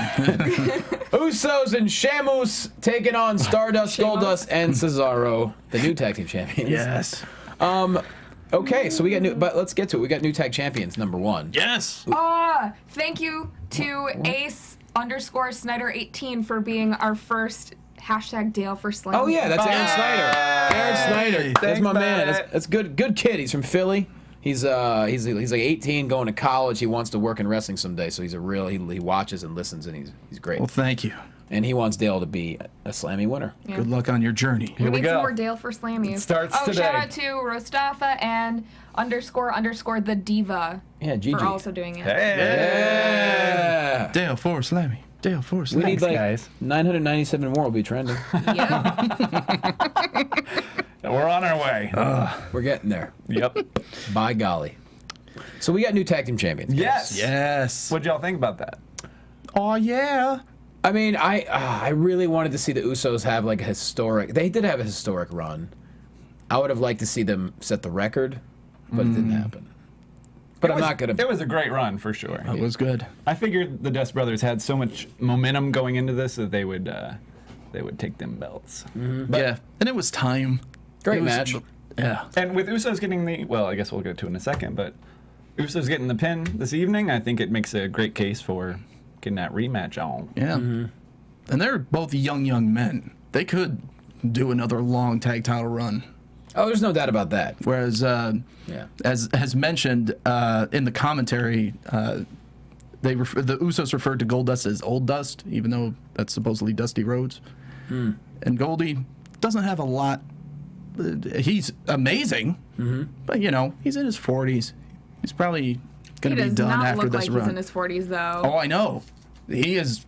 Usos and Shamus taking on Stardust, Goldust, and Cesaro, the new tag team champions. Yes. Okay, so we got new, but let's get to it. We got new tag champions, number 1. Yes. Thank you to Ace_Snyder18 for being our first #Dale for Slam. Oh yeah, that's Aaron Snyder. Aaron Snyder. That's my man. That's good. Good kid. He's from Philly. He's like 18, going to college. He wants to work in wrestling someday. So he's a real. He watches and listens, and he's great. Well, thank you. And he wants Dale to be a Slammy winner. Yeah. Good luck on your journey. We we need go. some more Dale for Slammies. It starts today. Shout out to Rostafa and _ the Diva Yeah, Gigi. for also doing it. Yeah. Dale for Slammy. Dale for We Slammy. need like guys. 997 more will be trending. Yeah. We're on our way. We're getting there. Yep. By golly. So we got new tag team champions. Yes. Yes. What'd y'all think about that? Oh yeah. I mean, I really wanted to see the Usos have like a historic. They did have a historic run. I would have liked to see them set the record, but it didn't happen. But I'm not gonna. It was a great run for sure. It was good. I figured the Dust Brothers had so much momentum going into this that they would take them belts. Yeah. And it was time. Great It was- match. Yeah. And with Usos getting the, well, I guess we'll get to it in a second, but Usos getting the pin this evening, I think it makes a great case for getting that rematch on. Yeah. And they're both young men. They could do another long tag title run. Oh, there's no doubt about that. Whereas, as mentioned in the commentary, the Usos referred to Goldust as Old Dust, even though that's supposedly Dusty Rhodes. And Goldie doesn't have a lot. He's amazing, but you know he's in his 40s. He's probably going to be done after this He does not look like run. he's in his 40s, though. Oh, I know. He is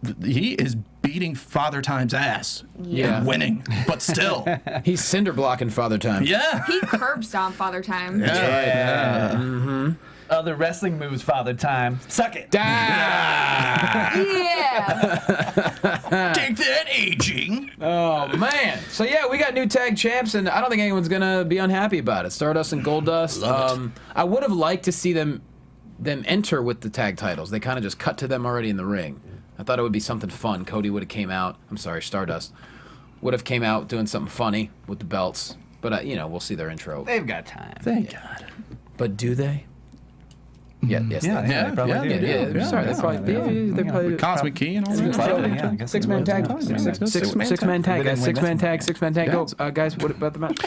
beating Father Time's ass. Yeah. And winning, but still. He's cinder blocking Father Time. Yeah. He curb stomped Father Time. Yeah. Other wrestling moves, Father Time. Suck it. Ah! Yeah. Take that, aging. Oh man. So yeah, we got new tag champs, and I don't think anyone's gonna be unhappy about it. Stardust and Goldust. I would have liked to see them enter with the tag titles. They kind of just cut to them already in the ring. I thought it would be something fun. Cody would have came out. I'm sorry, Stardust would have came out doing something funny with the belts. But you know, we'll see their intro. They've got time. Thank God. But do they? Yeah, yes. Yeah, they probably do. Yeah. Sorry, that's probably they probably Cosmic Key and all that. Probably, yeah, I guess Six-man it tag. was. Six-man tag. They didn't win Six-man this one. tag. Six-man tag. Go, guys. What about the match?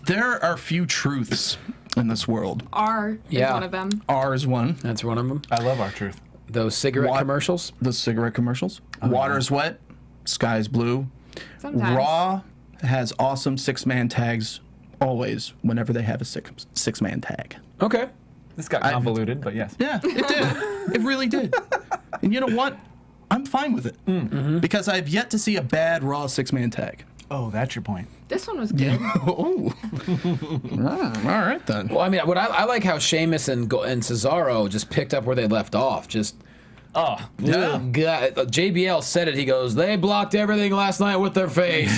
There are few truths in this world. R is Yeah. one of them. R is one. That's one of them. I love our truth. Those cigarette commercials. The cigarette commercials. Water's wet, sky's blue. Sometimes. Raw has awesome six-man tags always whenever they have a six-man tag. Okay. This got convoluted, but yes. Yeah, it did. It really did. And you know what? I'm fine with it. Because I've yet to see a bad Raw six-man tag. Oh, that's your point. This one was good. Oh. All right, then. Well, I mean, what I like how Sheamus and Cesaro just picked up where they left off. Just Oh, Yeah. God, JBL said it. He goes, "They blocked everything last night with their face."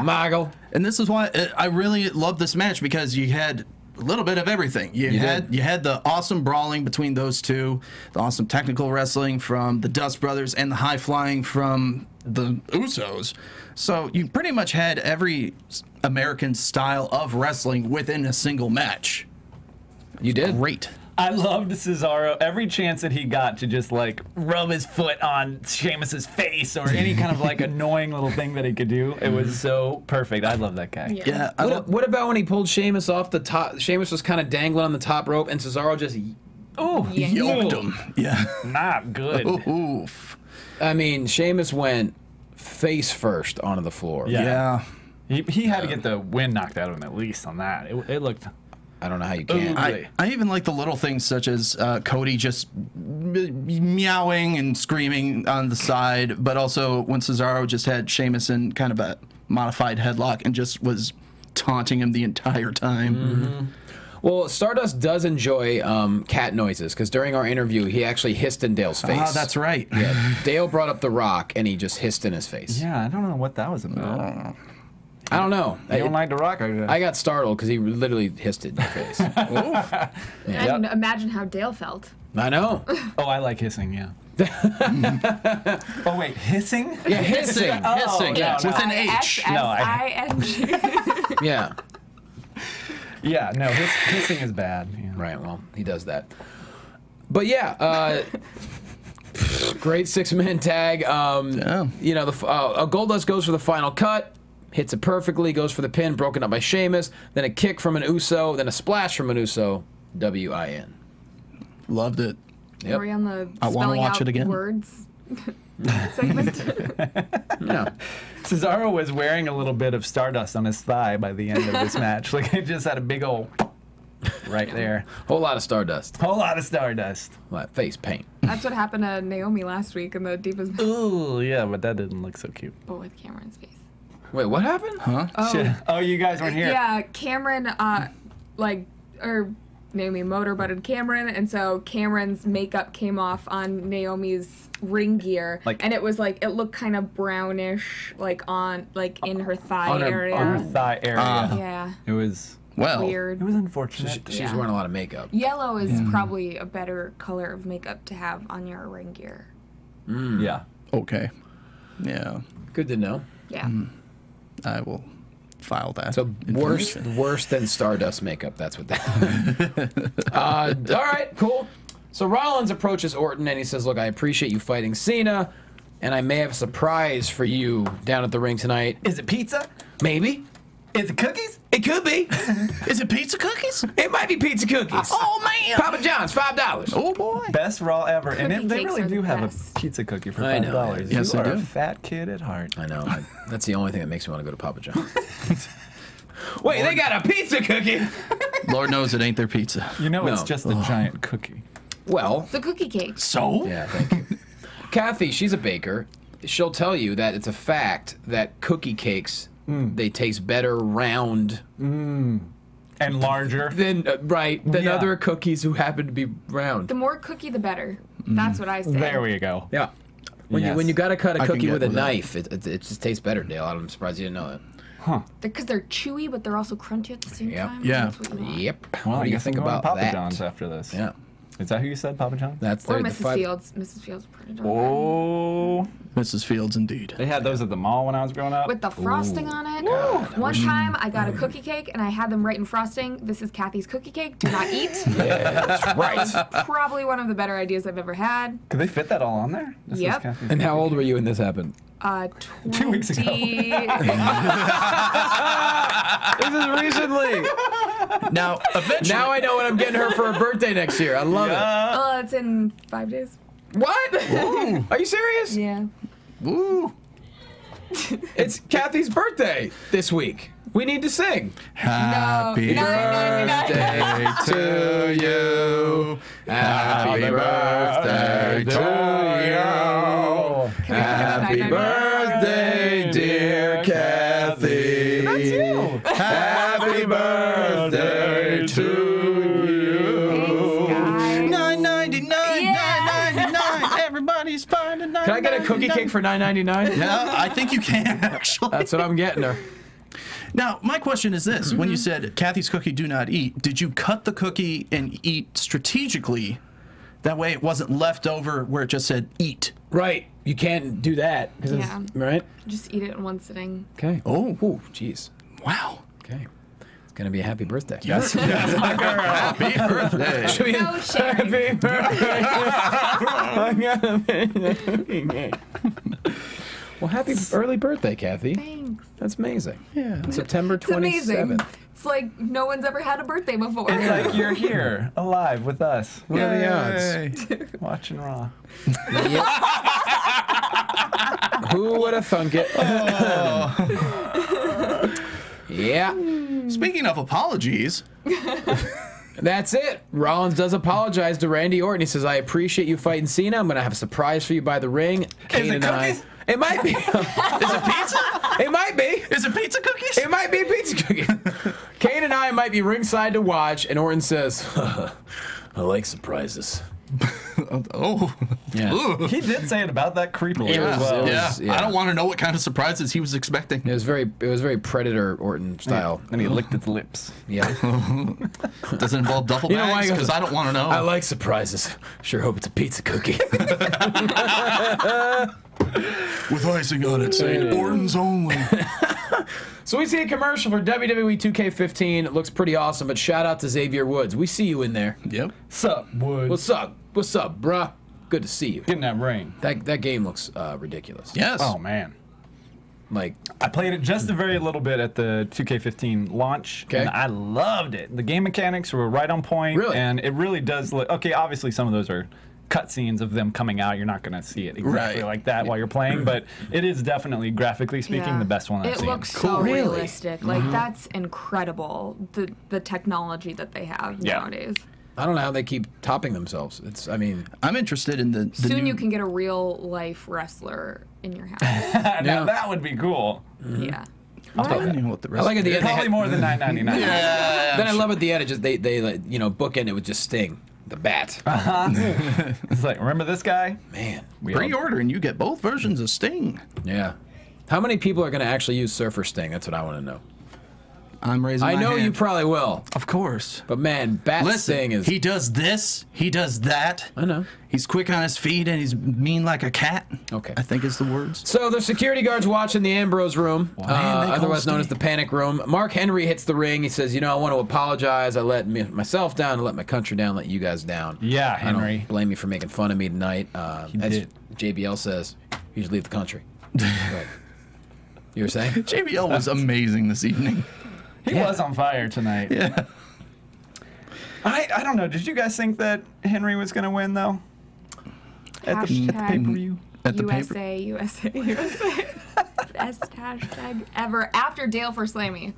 Moggle. And this is why I really love this match, because you had a little bit of everything. You had the awesome brawling between those two, the awesome technical wrestling from the Dust Brothers, and the high flying from the Usos. So you pretty much had every American style of wrestling within a single match. You did. Great. I loved Cesaro. Every chance that he got to just like rub his foot on Sheamus's face or any kind of like annoying little thing that he could do, it was so perfect. I love that guy. Yeah. What about when he pulled Sheamus off the top? Sheamus was kind of dangling on the top rope, and Cesaro just Yoked him. Yeah. Not good. Oof. I mean, Sheamus went face first onto the floor. Yeah. He had to get the wind knocked out of him at least on that. It looked. I don't know how you can. I even like the little things such as Cody just meowing and screaming on the side, but also when Cesaro just had Sheamus in kind of a modified headlock and just was taunting him the entire time. Well, Stardust does enjoy cat noises, because during our interview, he actually hissed in Dale's face. Ah, that's right. Yeah, Dale brought up The Rock, and he just hissed in his face. Yeah, I don't know what that was about. I don't know. You don't like The Rock? I got startled because he literally hissed it in your face. And imagine how Dale felt. I know. Oh, I like hissing, yeah. Oh, wait, hissing? Yeah, hissing. Hissing, no, with an H. S-S-I-N-G. Yeah. Yeah, no, hissing is bad. Yeah. Right, well, he does that. But yeah, great six-man tag. You know, Goldust goes for the final cut, hits it perfectly, goes for the pin, broken up by Sheamus, then a kick from an Uso, then a splash from an Uso, W-I-N. Loved it. Yep. Are we on the I wanna spelling watch out it again. words segment? Yeah. Cesaro was wearing a little bit of Stardust on his thigh by the end of this match. Like, he just had a big old right there. Whole lot of Stardust. Whole lot of Stardust. Like face paint. That's what happened to Naomi last week in the Divas. Ooh, yeah, but that didn't look so cute. But with Cameron's face. Wait, what happened? Huh? Shit. Oh, you guys weren't here. Yeah, Cameron, Naomi motorbutted Cameron, and so Cameron's makeup came off on Naomi's ring gear, and it was like, it looked kind of brownish, in her thigh area. On her thigh area. Yeah. It was Weird. It was unfortunate. She's wearing a lot of makeup. Yellow is probably a better color of makeup to have on your ring gear. Yeah. Okay. Yeah. Good to know. Yeah. I will file that. So worse than Stardust makeup. That's what that. All right, cool. So Rollins approaches Orton and he says, "Look, I appreciate you fighting Cena, and I may have a surprise for you down at the ring tonight. Is it pizza? Maybe. Is it cookies? It could be. Is it pizza cookies? It might be pizza cookies. Oh man! Papa John's, $5. Oh boy! Best Raw ever. And Cookie they cakes really are do the have best. a pizza cookie for I know. $5. Yes, you they are a do. fat kid at heart. I know. That's the only thing that makes me want to go to Papa John's. Wait, they got a pizza cookie? Lord knows it ain't their pizza. You know, it's No. just a giant cookie. Well, The cookie cake. So? yeah, thank you. Kathy, she's a baker. She'll tell you that it's a fact that cookie cakes, they taste better round And larger. than Yeah. other cookies who happen to be round. The more cookie, the better. That's what I say. There we go. Yeah. When Yes. you got to cut a I can cookie get with a with that. knife, it just tastes better, Dale. I'm surprised you didn't know that. Because they're chewy, but they're also crunchy at the same Yep. time. Yeah. That's what you want. Yep. Well, What do you I guess think I'm going about to Papa that? John's after this. Yeah. Is that who you said, Papa John? That's Or the Mrs. five- Fields. Mrs. Fields printed on Oh. Mrs. Fields, indeed. They had those at the mall when I was growing up. with the frosting on it. One time I got a cookie cake and I had them write in frosting, "This is Cathy's cookie cake. Do not eat." Yeah, that's right. Probably one of the better ideas I've ever had. Could they fit that all on there? This Yep. is Cathy's And how cookie old were you when this happened? 2 weeks ago. This is recently. Now, eventually. Now I know what I'm getting her for her birthday next year. I love it. Oh, it's in 5 days. What? Are you serious? Yeah. Ooh. It's Cathy's birthday this week. We need to sing. Happy No. birthday to you. Happy birthday to you. Happy birthday, dear Cathy. That's you. Happy birthday to you. Thanks, guys. $9.99, $9.99. Everybody's finding $9.99. Can I get a cookie cake for $9.99? Yeah, I think you can, actually. That's what I'm getting her. Now, my question is this. When you said, Cathy's cookie, do not eat, did you cut the cookie and eat strategically? That way it wasn't left over where it just said, eat. Right. You can't do that. Yeah. Right? Just eat it in one sitting. Okay. Oh, jeez. Wow. Okay. It's going to be a happy birthday. Yes, my girl. Happy birthday. Should we- No sharing. Happy birthday. Well, happy early birthday, Cathy. Thanks. That's amazing. Yeah. September It's amazing. 27th. It's like no one's ever had a birthday before. It's like you're here, alive with us. What are the odds? Yay. Watching Raw. Who would have thunk it? Yeah. Speaking of apologies, That's it. Rollins does apologize to Randy Orton. He says, "I appreciate you fighting Cena. I'm going to have a surprise for you by the ring." Kane it and cookies? It might be. is it pizza? It might be. Is it pizza cookies? It might be a pizza cookie. Kane and I might be ringside to watch, and Orton says, "I like surprises." Oh. Yeah. He did say it about that creepily It as was- well. it Yeah. was- yeah. I don't want to know what kind of surprises he was expecting. It was very Predator Orton style. And he licked his lips. Yeah. Does it involve duffel You know why bags? he goes, Because I don't want to know. I like surprises. Sure hope it's a pizza cookie. With icing on it saying Orton's only. So we see a commercial for WWE 2K15. It looks pretty awesome, but shout out to Xavier Woods. We see you in there. Yep. Sup, Wood? What's up? What's up, bruh? Good to see you. Getting that ring. That game looks ridiculous. Yes. Oh, man. Like, I played it just a very little bit at the 2K15 launch, Okay. and I loved it. The game mechanics were right on point, Really? and it really does look... Okay, obviously some of those are cutscenes of them coming out. You're not going to see it exactly Right. like that while you're playing, but it is definitely, graphically speaking, Yeah. the best one I've It seen. looks so Really? realistic. Like that's incredible. The technology that they have Yeah. nowadays. I don't know how they keep topping themselves. I mean, I'm interested in the Soon new... you can get a real life wrestler in your house. Yeah. Now that would be cool. Yeah. I don't know what the I rest like at the end. They Probably had, more than $9.99. then I love at the end. It just they like, bookend it with just Sting, the Bat. It's like, remember this guy? Man, We all- Pre-order and you get both versions of Sting. yeah. How many people are going to actually use Surfer Sting? That's what I want to know. I'm raising I my know hand. you probably will, Of course. but man, Bat Listen, Sting is. he does this, he does that. I know. He's quick on his feet and he's mean like a cat. Okay. I think is the words. So the security guards watching the Ambrose room, Man, they call otherwise known Sting. as the Panic Room. Mark Henry hits the ring. He says, "I want to apologize. I let myself down, I let my country down, let you guys down. Yeah, I don't Henry. blame you for making fun of me tonight." As did. JBL says, "You should leave the country." Right. You were saying? JBL was amazing this evening. He was on fire tonight. Yeah. I don't know. Did you guys think that Henry was going to win, though? At the Hashtag pay-per-view? At the paper. USA. Best hashtag ever after Dale for Slammy.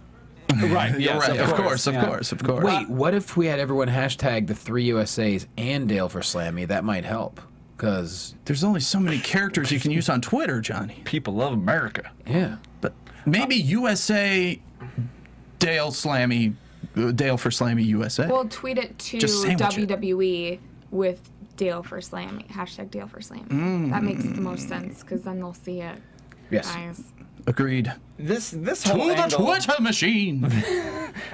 Right, yes, Right, of course, yeah. of course. Wait, what if we had everyone hashtag the 3 USAs and Dale for Slammy? That might help. Because, There's only so many characters you can use on Twitter, Johnny. People love America. yeah. But maybe USA Dale Slammy, Dale for Slammy USA. We'll tweet it to Just sandwich it. WWE with Dale for Slammy. Hashtag Dale for Slammy. That makes the most sense because then they'll see it. Yes. Guys. Agreed. This To whole the angle, Twitter machine.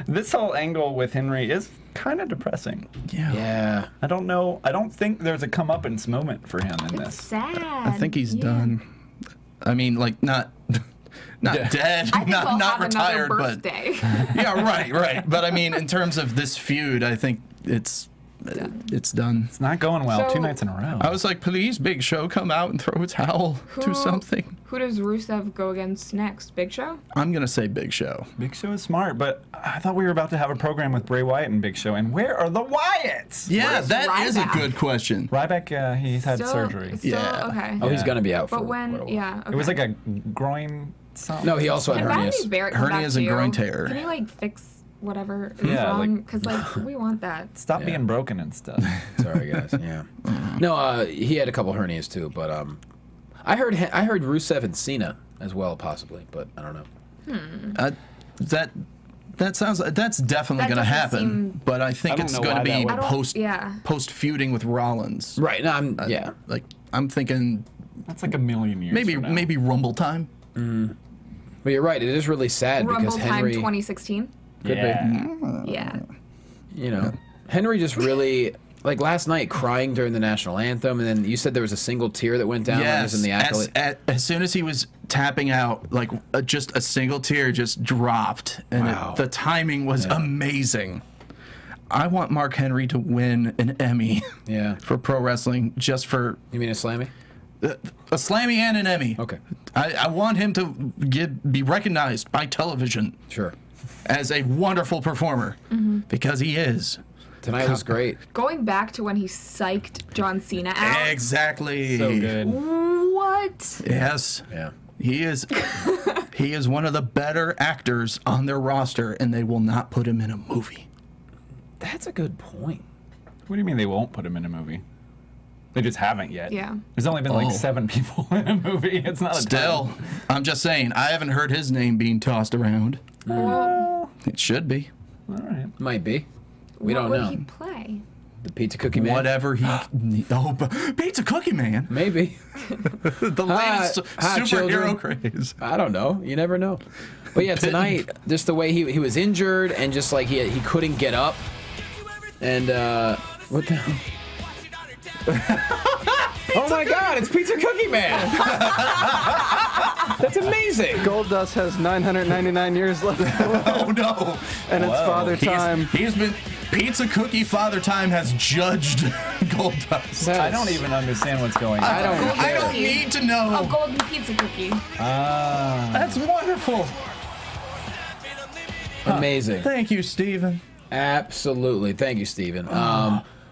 this whole angle with Henry is kind of depressing. Yeah. I don't know. I don't think there's a comeuppance moment for him in It's this. sad. I think he's done. I mean, like not dead, I think we'll not have retired, another but birthday. yeah, right. But I mean, in terms of this feud, I think it's done. It's not going well. So- 2 nights in a row. I was like, please, Big Show, come out and throw a towel, do something. Who does Rusev go against next? Big Show? I'm gonna say Big Show. Big Show is smart, but I thought we were about to have a program with Bray Wyatt and Big Show, and where are the Wyatts? Yeah, Where's that is a Ryback? good question. Ryback, he's had surgery. Still, Yeah. Okay. Oh, he's gonna be out for. But when? quite a while. Yeah. Okay. It was like a groin something. No, he also had If Anthony hernias. Barrett come back Hernias and too, groin tear. Can he like fix whatever is Yeah, wrong? like- Because like we want that. Stop being broken and stuff. Sorry, guys. Yeah. No, he had a couple hernias too, but I heard Rusev and Cena as well, possibly, but I don't know. That sounds that's definitely That going to doesn't happen, seem- but I think I don't it's know going to why that be would- I don't- post feuding with Rollins. Right. No, yeah. Like I'm thinking That's like a million years. from now. maybe Rumble time. But you're right. It is really sad Rumble because time Henry 2016. could Yeah. Yeah. be. You know, Henry just really. Like last night, crying during the national anthem, and then you said there was a single tear that went down when he was in the accolade. as soon as he was tapping out, like just a single tear just dropped, and Wow. the timing was amazing. I want Mark Henry to win an Emmy Yeah. for pro wrestling, just for You mean a slammy? a Slammy and an Emmy. Okay. I want him to be recognized by television Sure. as a wonderful performer, because he is. Tonight was great. Going back to when he psyched John Cena out. Exactly. So good. What? Yes. Yeah. He is he is one of the better actors on their roster, and they will not put him in a movie. That's a good point. What do you mean they won't put him in a movie? They just haven't yet. Yeah. There's only been like 7 people in a movie. It's not a Still, ton. I'm just saying, I haven't heard his name being tossed around. It should be. All right. Might be. We don't What know. would he play? The Pizza Cookie Man. Whatever he. Oh, Pizza Cookie Man. Maybe. The latest hi, superhero children. craze. I don't know. You never know. But yeah, tonight, just the way he was injured and just like he couldn't get up. And what the hell? Oh my God! It's Pizza Cookie Man. That's amazing. Goldust has 999 years left, Oh no! and it's Father Time. He's been Pizza Cookie Father Time has judged Goldust. I don't even understand what's going on. I don't need to know. A golden pizza cookie. That's wonderful. Amazing. Thank you, Steven. Absolutely. Thank you, Steven.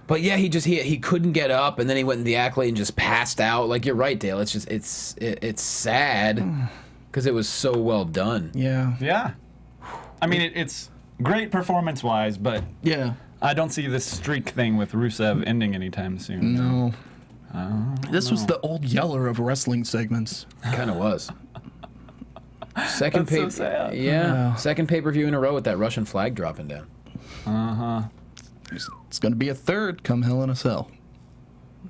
But yeah, he couldn't get up, and then he went in the accolade and just passed out. Like you're right, Dale. It's just it's sad because it was so well done. Yeah. Yeah. I mean, it's great performance-wise, but Yeah. I don't see this streak thing with Rusev ending anytime soon. No. This was the old Yeller of wrestling segments. Kind of was. Second That's so pay, sad. yeah, second pay-per-view in a row with that Russian flag dropping down. It's going to be a third come Hell in a Cell.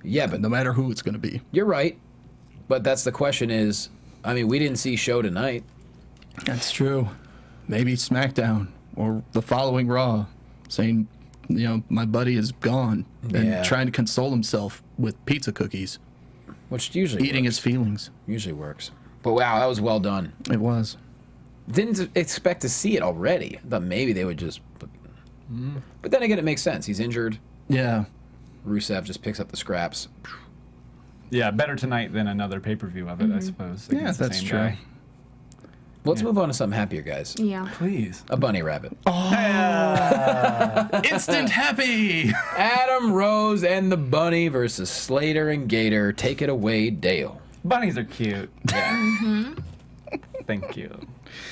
Yeah, but No matter who it's going to be. you're right. But that's the question is, I mean, we didn't see Show tonight. That's true. Maybe SmackDown or the following Raw saying, you know, my buddy is gone and Yeah. trying to console himself with pizza cookies, Which usually eating works. his feelings. Usually works. But wow, that was well done. It was. Didn't expect to see it already. I thought maybe they would just. But then again, it makes sense. He's injured. Yeah. Rusev just picks up the scraps. Yeah, better tonight than another pay-per-view of it, I suppose. Yeah, against the that's same true. guy. Let's move on to something happier, guys. Yeah. Please. A bunny rabbit. Instant happy! Adam Rose and the bunny versus Slater and Gator. Take it away, Dale. Bunnies are cute. Yeah. Thank you.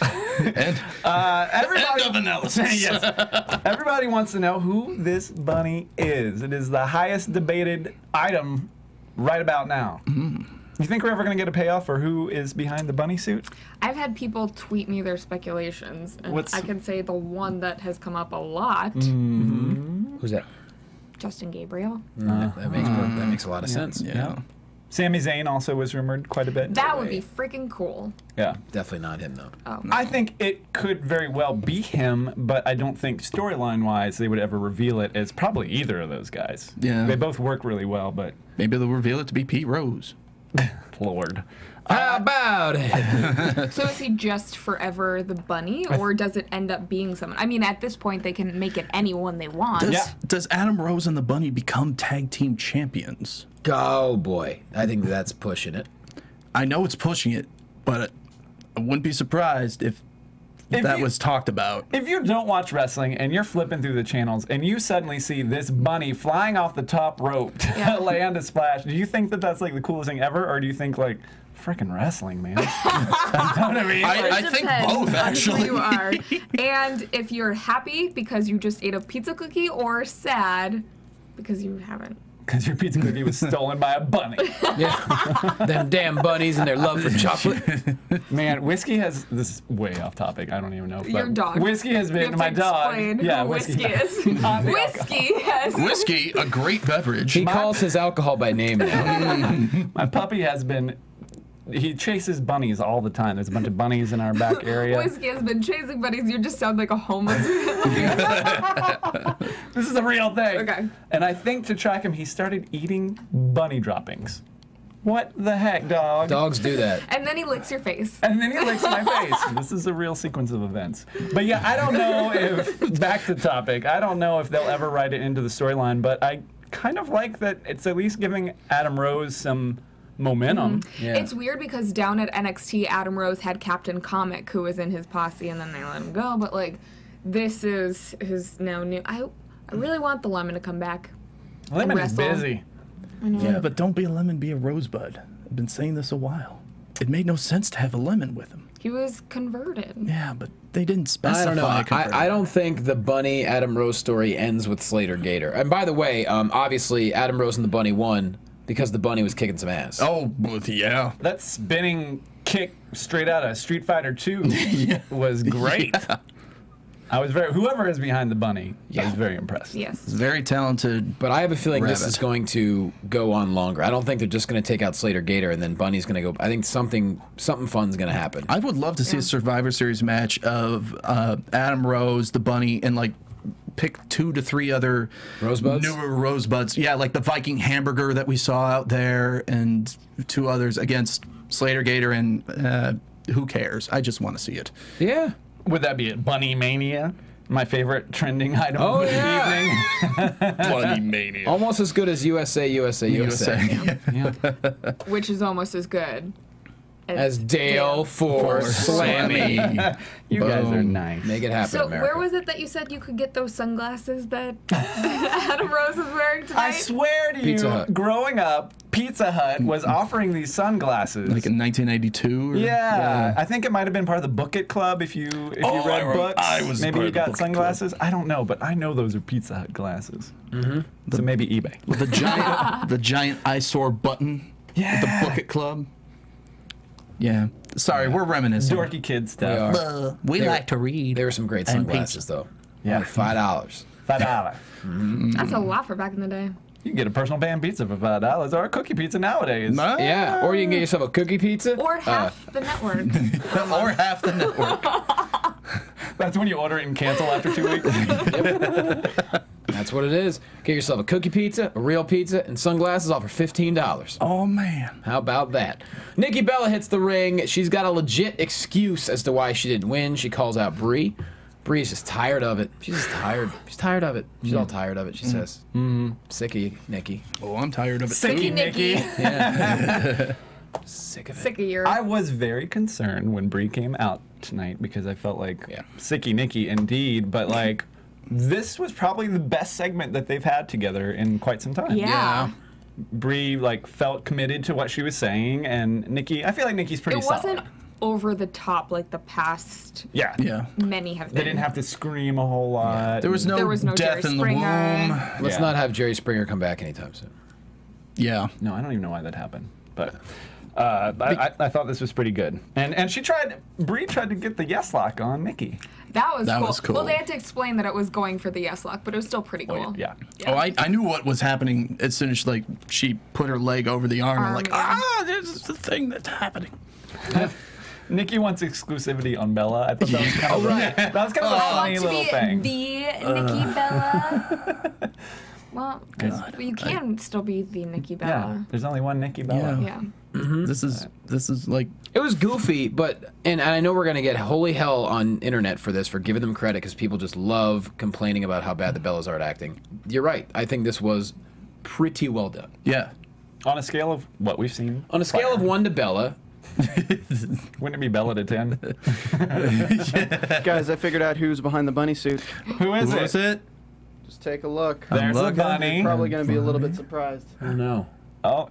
And Everybody, end of analysis. yes. Everybody wants to know who this bunny is. It is the highest debated item right about now. You think we're ever going to get a payoff for who is behind the bunny suit? I've had people tweet me their speculations, and What's- I can say the one that has come up a lot, Who's that? Justin Gabriel. That makes a lot of sense. Yeah. Sami Zayn also was rumored quite a bit. That would be freaking cool. Yeah. Definitely not him, though. Oh. I think it could very well be him, but I don't think storyline-wise they would ever reveal it as probably either of those guys. Yeah. They both work really well, but Maybe they'll reveal it to be Pete Rose. Lord. How about it? So is he just forever the bunny, or does it end up being someone? I mean, at this point, they can make it anyone they want. Does Adam Rose and the Bunny become tag team champions? Oh, boy. I think that's pushing it. I know it's pushing it, but I wouldn't be surprised if that was talked about. If you don't watch wrestling and you're flipping through the channels and you suddenly see this bunny flying off the top rope to land a splash, do you think that that's like the coolest thing ever, or do you think like, frickin' wrestling, man? I think both, actually. You are. And if you're happy because you just ate a pizza cookie, or sad because you haven't. Because your pizza cookie was stolen by a bunny. Yeah. Them damn bunnies and their love for chocolate. Man, whiskey has, this is way off topic, I don't even know. Your dog. Whiskey has You been, have my to dog. explain Yeah, who whiskey whiskey is. Not the Whiskey has. Whiskey, a great beverage. He calls his alcohol by name now. My puppy has been, he chases bunnies all the time. There's a bunch of bunnies in our back area. Whiskey has been chasing bunnies. You just sound like a homeless. This is a real thing. Okay. And I think to track him, he started eating bunny droppings. What the heck, dog? Dogs do that. And then he licks your face. And then he licks my face. This is a real sequence of events. But yeah, I don't know if, back to topic, I don't know if they'll ever write it into the storyline, but I kind of like that it's at least giving Adam Rose some momentum. Yeah. It's weird because down at NXT, Adam Rose had Captain Comic, who was in his posse, and then they let him go. But like, this is his now new. I really want the Lemon to come back. Lemon is wrestle. busy. Yeah, but don't be a lemon, be a rosebud. I've been saying this a while. It made no sense to have a lemon with him. He was converted. Yeah, but they didn't specify. I don't know. converted. I don't think the Bunny Adam Rose story ends with Slater Gator. And by the way, obviously Adam Rose and the Bunny won because the Bunny was kicking some ass. Oh, well, yeah. That spinning kick straight out of Street Fighter 2 was great. Yeah. I was whoever is behind the bunny, I was very impressed. Yes. He's very talented. But I have a feeling this Rabbit. is going to go on longer. I don't think they're just going to take out Slater Gator and then Bunny's going to go. I think something fun's going to happen. I would love to see a Survivor Series match of Adam Rose, the Bunny, and like pick 2 to 3 other Rosebuds? newer Rosebuds. Yeah, like the Viking Hamburger that we saw out there, and 2 others against Slater Gator and who cares? I just want to see it. Yeah. Would that be it? Bunny Mania? My favorite trending item Oh, of the yeah. evening. Bunny Mania. Almost as good as USA. Yeah. Which is almost as good As Dale for Slammy. You guys are Boom. nice. Make it happen, So America. where was it that you said you could get those sunglasses that Adam Rose is wearing tonight? I swear to Pizza you, Hut. growing up, Pizza Hut was offering these sunglasses. Like in 1992? Or, yeah, I think it might have been part of the Book It Club if you read books. I was maybe part you of the got Book It sunglasses. I don't know, but I know those are Pizza Hut glasses. Mm-hmm. So maybe eBay. The giant eyesore button. Yeah. The Book It Club. Yeah. Sorry, we're reminiscing. Dorky kid stuff. We are. We They like were- to read. There were some great and sunglasses, though. Yeah. Only $5. $5. That's a lot for back in the day. You can get a personal pan pizza for $5 or a cookie pizza nowadays. Yeah, or you can get yourself a cookie pizza. Or half the network. Or half the network. That's when you order it and cancel after 2 weeks. That's what it is. Get yourself a cookie pizza, a real pizza, and sunglasses all for $15. Oh, man. How about that? Nikki Bella hits the ring. She's got a legit excuse as to why she didn't win. She calls out Brie. Brie's just tired of it. She's just tired. She's tired of it. She's all tired of it, she says. Sick of you, Nikki. Oh, I'm tired of it. Sicky Nikki. Yeah. Sick of it. Sick of your. I was very concerned when Brie came out tonight because I felt like Sicky Nikki indeed, but like this was probably the best segment that they've had together in quite some time. Yeah. Brie like felt committed to what she was saying, and Nikki, I feel like Nikki's pretty It wasn't solid. over the top like the past Yeah. Yeah. many have been. They didn't have to scream a whole lot. There was no Jerry death in the Springer. womb. Let's Yeah. not have Jerry Springer come back anytime soon. Yeah. No, I don't even know why that happened. But I thought this was pretty good. And Brie tried to get the yes lock on Nikki. That was cool. Well, they had to explain that it was going for the yes lock, but it was still pretty cool. Yeah. Oh, I knew what was happening as soon as she put her leg over the arm. I'm like, this is the thing that's happening. Nikki wants exclusivity on Bella. I thought that was kind of that was kind of a funny little thing. The Nikki Bella. Well, you can still be the Nikki Bella. Yeah, there's only one Nikki Bella. Yeah. This is like It was goofy, and I know we're gonna get holy hell on internet for this, for giving them credit, because people just love complaining about how bad the Bellas are at acting. You're right. I think this was pretty well done. yeah. On a scale of what we've seen. On a scale of 1 to Bella, Wouldn't it be Bella to 10? Guys, I figured out who's behind the bunny suit. Who is Who was it? Just take a look. There's a looking. bunny. You're probably going to be a little bit surprised. I don't know. Oh.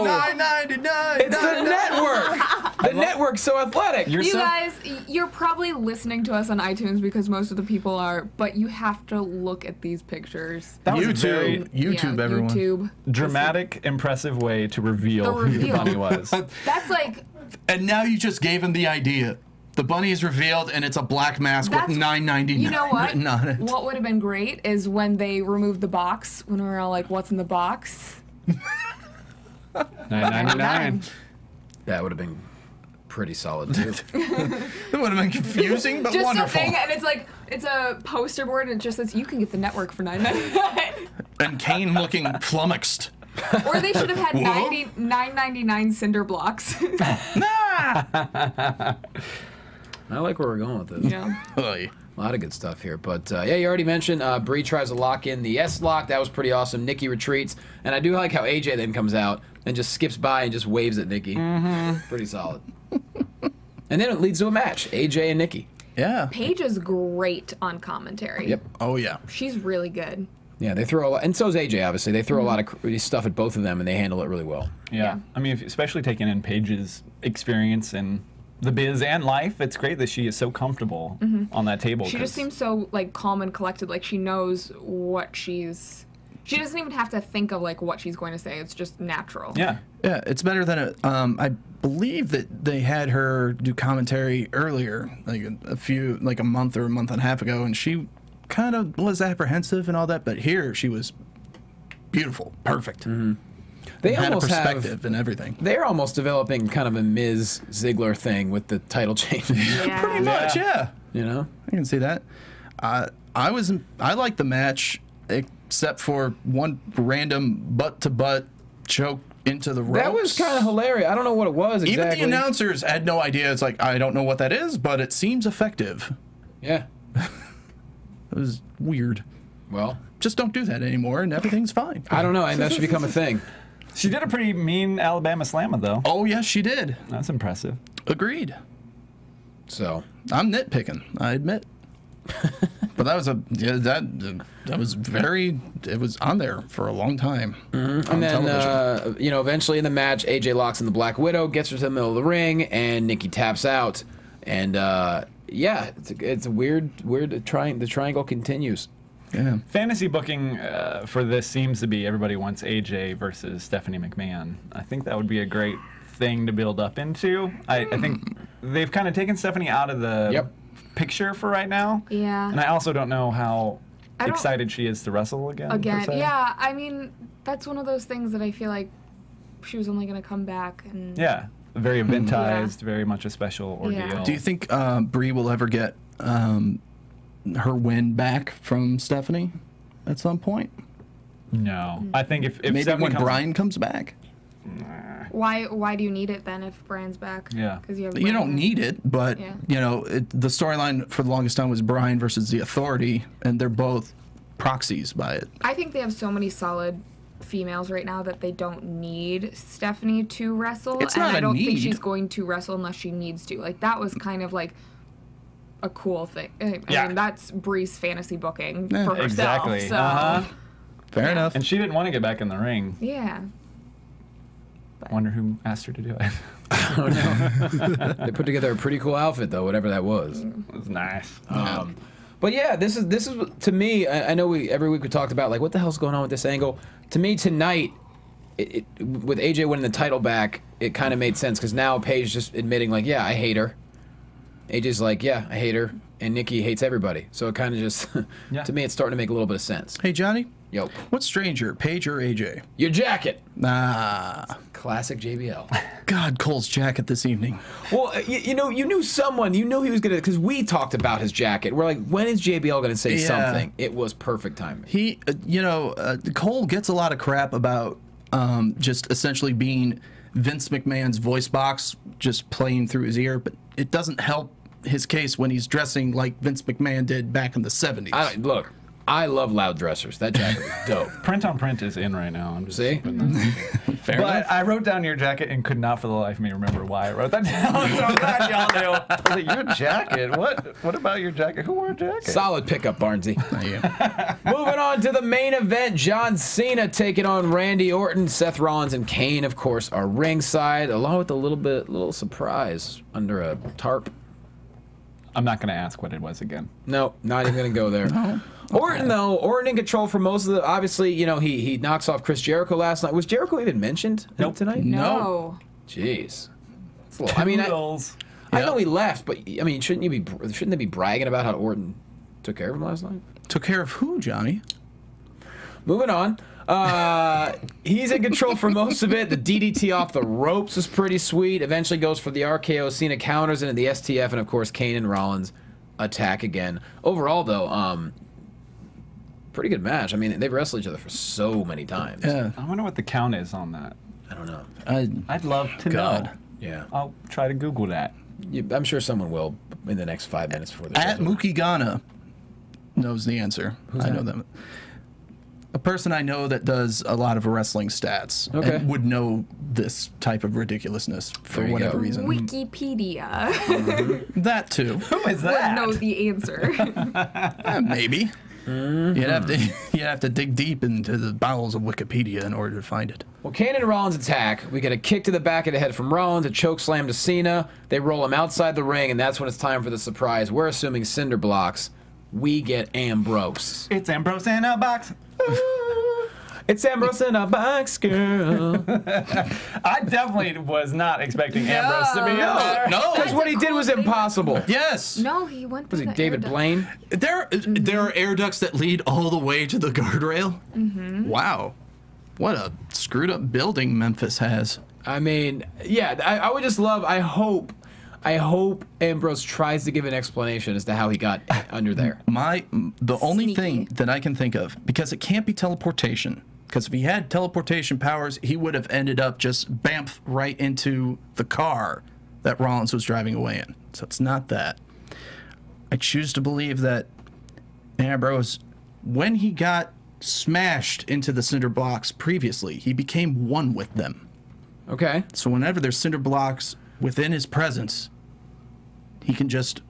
$9.99. It's the network. The network's so athletic. You guys, you're probably listening to us on iTunes because most of the people are, but you have to look at these pictures. That was a very YouTube, everyone. YouTube. dramatic, impressive way to reveal who the reveal. bunny was. That's like, And now you just gave him the idea. The bunny is revealed, and it's a black mask with That's- $9.99 you know what? written on it. What would have been great is when they removed the box, when we were all like, what's in the box? $9.99. That would have been pretty solid, too. It would have been confusing, but Just wonderful. a thing, and it's like, it's a poster board, and it just says, you can get the network for $9.99. And Kane looking flummoxed. Or they should have had $9.99 cinder blocks. I like where we're going with this. Yeah. Oy. A lot of good stuff here. But, yeah, you already mentioned Brie tries to lock in the S-lock. That was pretty awesome. Nikki retreats. And I do like how AJ then comes out and just skips by and just waves at Nikki. Pretty solid. And then it leads to a match. AJ and Nikki. Yeah. Paige is great on commentary. Yep. Oh, yeah. She's really good. Yeah, they throw a lot. And so is AJ, obviously. They throw a lot of stuff at both of them, and they handle it really well. Yeah. I mean, especially taking in Paige's experience in the biz and life, it's great that she is so comfortable on that table. She just seems so, like, calm and collected. Like, she knows what she's... She doesn't even have to think of, like, what she's going to say. It's just natural. Yeah. Yeah, it's better than I believe that they had her do commentary earlier, like a month or a month and a half ago, and she kind of was apprehensive and all that, but here she was beautiful, perfect. They Had a almost perspective and everything. They're almost developing kind of a Ms. Ziggler thing with the title change. Yeah. Pretty much, yeah. You know? I can see that. I liked the match, except for one random butt-to-butt choke into the ropes. That was kind of hilarious. I don't know what it was exactly. Even the announcers had no idea. It's like, I don't know what that is, but it seems effective. Yeah. It was weird. Well, Just don't do that anymore, and everything's fine. I don't know. And that should become a thing. She did a pretty mean Alabama slammer, though. Oh, yes, she did. That's impressive. Agreed. So, I'm nitpicking, I admit. But that was that was very, it was on there for a long time. and then, you know, eventually in the match, AJ locks in the Black Widow, gets her to the middle of the ring, and Nikki taps out. And, yeah, it's a weird, the triangle continues. Yeah. Fantasy booking for this seems to be everybody wants AJ versus Stephanie McMahon. I think that would be a great thing to build up into. I think they've kind of taken Stephanie out of the picture for right now. Yeah. And I also don't know how I don't- excited she is to wrestle again. per se. Yeah. I mean, that's one of those things that I feel like she was only going to come back. And Yeah. Very eventized, very much a special ordeal. Yeah. Do you think Brie will ever get her win back from Stephanie at some point? No. I think if Maybe Stephanie when comes, Bryan comes back? why do you need it then if Brian's back? Yeah. 'Cause you have You don't Brian. need it, but Yeah. you know, the storyline for the longest time was Bryan versus the Authority, and they're both proxies by it. I think they have so many solid females right now that they don't need Stephanie to wrestle. It's and not I a don't think need. she's going to wrestle unless she needs to. Like, that was kind of like a cool thing. I Yeah. mean, that's Brie's fantasy booking Yeah. for herself. Exactly. So, Fair enough. And she didn't want to get back in the ring. yeah. Wonder who asked her to do it. They put together a pretty cool outfit, though, whatever that was. It was nice. But But yeah, this is to me. I know every week we talked about like what the hell's going on with this angle. To me tonight, with AJ winning the title back, it kind of made sense because now Paige just admitting like, yeah, I hate her. AJ's like, yeah, I hate her, and Nikki hates everybody. So it kind of just, to me, it's starting to make a little bit of sense. Hey, Johnny. Yo. What's stranger, Paige or AJ? Your jacket. Ah. Classic JBL. God, Cole's jacket this evening. Well, you know, you knew someone. You knew he was gonna, because we talked about his jacket. We're like, when is JBL gonna say something? It was perfect timing. He, Cole gets a lot of crap about just essentially being Vince McMahon's voice box, just playing through his ear, but it doesn't help his case when he's dressing like Vince McMahon did back in the 70s. Look, I love loud dressers. That jacket is dope. Print on print is in right now. I'm just See? Fair but enough. I wrote down your jacket and could not for the life of me remember why I wrote that down. So I'm glad y'all knew. I was like, your jacket? What about your jacket? Who wore a jacket? Solid pickup, Barnesy. Moving on to the main event, John Cena taking on Randy Orton. Seth Rollins and Kane, of course, are ringside, along with a little surprise under a tarp. I'm not going to ask what it was again. No, not even going to go there. No. Orton, though, Orton in control for most of the. Obviously, you know, he knocks off Chris Jericho last night. Was Jericho even mentioned tonight? No. Jeez. I mean, I know he left, but I mean, shouldn't they be bragging about how Orton took care of him last night? Took care of who, Johnny? Moving on. He's in control for most of it. The DDT off the ropes is pretty sweet. Eventually goes for the RKO. Cena counters into the STF, and of course Kane and Rollins attack again. Overall, though, pretty good match. I mean, they've wrestled each other for so many times. Yeah. I wonder what the count is on that. I don't know. I'd love to know. Yeah. I'll try to Google that. I'm sure someone will in the next 5 minutes before the At Mookie Ghana knows the answer. I know them. A person I know that does a lot of wrestling stats and would know this type of ridiculousness for whatever reason. Wikipedia. That too. Who is that? Would know the answer. Maybe. You'd have to dig deep into the bowels of Wikipedia in order to find it. Well, Kane and Rollins attack. We get a kick to the back of the head from Rollins, a choke slam to Cena. They roll him outside the ring, and that's when it's time for the surprise. We're assuming cinder blocks. We get Ambrose. It's Ambrose in a box. It's Ambrose in a box, girl. I definitely was not expecting Ambrose to be in there. No, Because what he did was impossible. yes. No, he went through Was he the David air duct. Blaine? There are air ducts that lead all the way to the guardrail. Wow, what a screwed up building Memphis has. I mean, yeah, I would just love, I hope Ambrose tries to give an explanation as to how he got under there. The only Sneaky. thing that I can think of, because it can't be teleportation, because if he had teleportation powers, he would have ended up just bamf right into the car that Rollins was driving away in. So it's not that. I choose to believe that Ambrose, when he got smashed into the cinder blocks previously, he became one with them. Okay. So whenever there's cinder blocks within his presence, he can morph.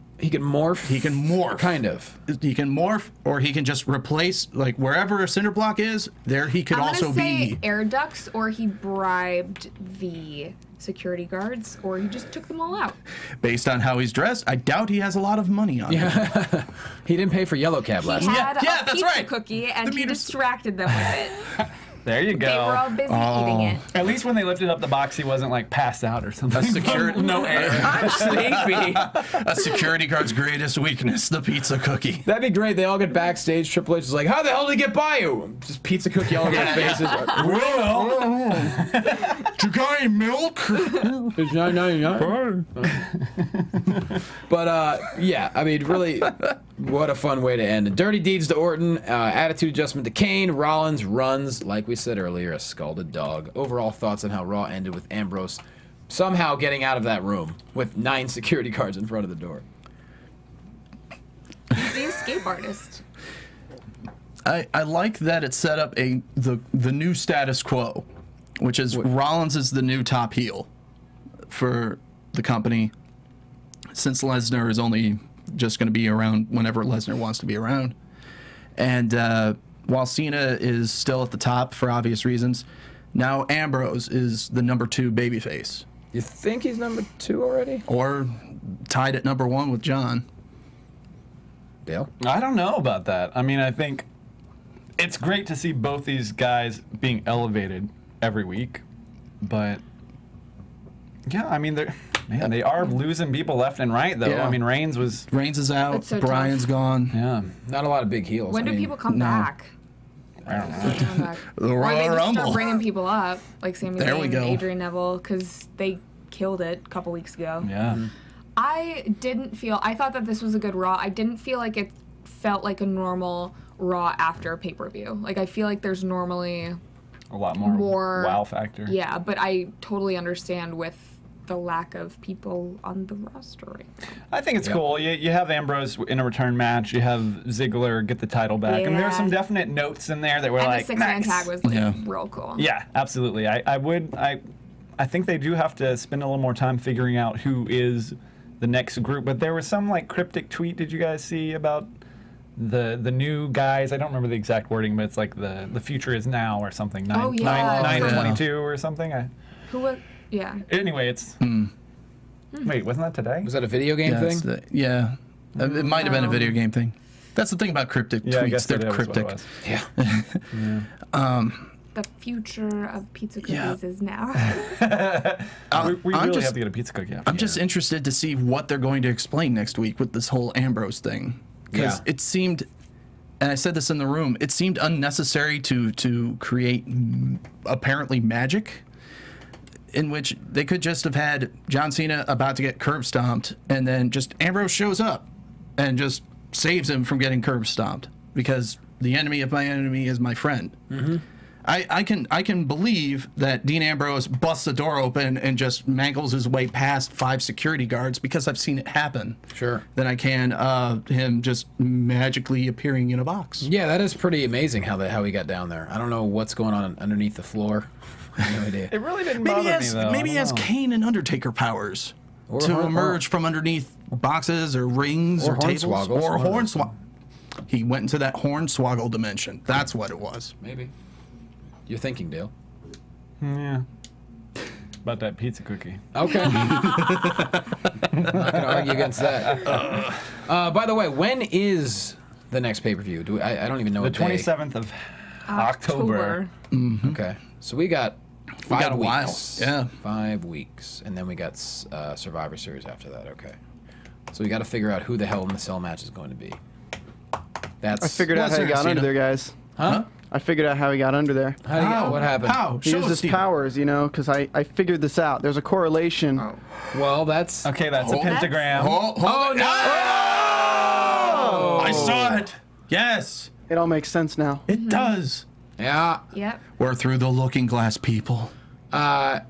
He can morph. Kind of. He can morph, or he can just replace, like, wherever a cinder block is, there he could also I'm gonna say be. air ducts, or he bribed the security guards, or he just took them all out. Based on how he's dressed, I doubt he has a lot of money on him. He didn't pay for Yellow Cab last He night. had Yeah, a that's pizza right. cookie, and The he meters- distracted them with it. There you go. They were all busy eating it. At least when they lifted up the box, he wasn't like passed out or something. No air. I'm sleepy. A security guard's greatest weakness, the pizza cookie. That'd be great. They all get backstage. Triple H is like, how the hell did he get by you? Just pizza cookie all over their faces. You got any milk? It's $9.99. But, yeah, I mean, really, what a fun way to end. Dirty deeds to Orton, attitude adjustment to Kane. Rollins runs, like we said earlier, a scalded dog. Overall thoughts on how Raw ended with Ambrose somehow getting out of that room with 9 security guards in front of the door. He's the escape artist. I like that it set up the new status quo, which is Rollins is the new top heel for the company, since Lesnar is only just going to be around whenever Lesnar wants to be around. And while Cena is still at the top for obvious reasons, now Ambrose is the number 2 babyface. You think he's number 2 already? Or tied at number 1 with John. Dale? I don't know about that. I mean, I think it's great to see both these guys being elevated every week, but yeah, I mean, they are losing people left and right, though. Yeah. I mean, Reigns is out. It's so Brian's tough. gone. yeah. Not a lot of big heels. When do people come back? I don't know. Come back. The Or Royal they just Rumble. start bringing people up, like Sami There we Zayn go. and Adrian Neville, because they killed it a couple weeks ago. Yeah. I thought that this was a good Raw. I didn't feel like it felt like a normal Raw after a pay-per-view. Like, I feel like there's normally A lot more wow factor. Yeah, but I totally understand with the lack of people on the roster right now. I think it's cool. You have Ambrose in a return match. You have Ziggler get the title back. And there are some definite notes in there that were And like, the six-man nice. tag was like real cool. Yeah, absolutely. I think they do have to spend a little more time figuring out who is the next group. But there was some like cryptic tweet. Did you guys see about the new guys? I don't remember the exact wording, but it's like the future is now or something. 9/22 or something. Who was? Yeah. Anyway, it's. Wait, wasn't that today? Was that a video game thing? It might have been a video game thing. That's the thing about cryptic tweets. I guess They're that was what it cryptic. was. The future of pizza cookies is now. We really have to get a pizza cookie. I'm just interested to see what they're going to explain next week with this whole Ambrose thing. Because it seemed, and I said this in the room, it seemed unnecessary to create apparently magic, in which they could just have had John Cena about to get curb stomped, and then just Ambrose shows up and just saves him from getting curb stomped, because the enemy of my enemy is my friend. Mm-hmm. I can believe that Dean Ambrose busts the door open and just mangles his way past 5 security guards, because I've seen it happen. Sure. Than I can him just magically appearing in a box. Yeah, that is pretty amazing how he got down there. I don't know what's going on underneath the floor. I have no idea. It really didn't bother me, though. Maybe he has Kane and Undertaker powers to emerge from underneath boxes or rings or tables. Or hornswoggle. He went into that hornswoggle dimension. That's what it was. Maybe. You're thinking, Dale. Yeah. About that pizza cookie. Okay. I'm not going to argue against that. By the way, when is the next pay-per-view? I don't even know. The 27th of October. Mm-hmm. Okay. So we got 5 weeks. Yeah. 5 weeks. And then we got Survivor Series after that. Okay. So we got to figure out who the hell in the cell match is going to be. I figured out how he got under there, guys. Huh? I figured out how he got under there. What happened? How? He used his powers, you know, because I figured this out. There's a correlation. Oh. Well, that's... Okay, that's a pentagram. Oh, no! I saw it. Yes. It all makes sense now. It does. Yeah. Yep. We're through the looking glass, people. That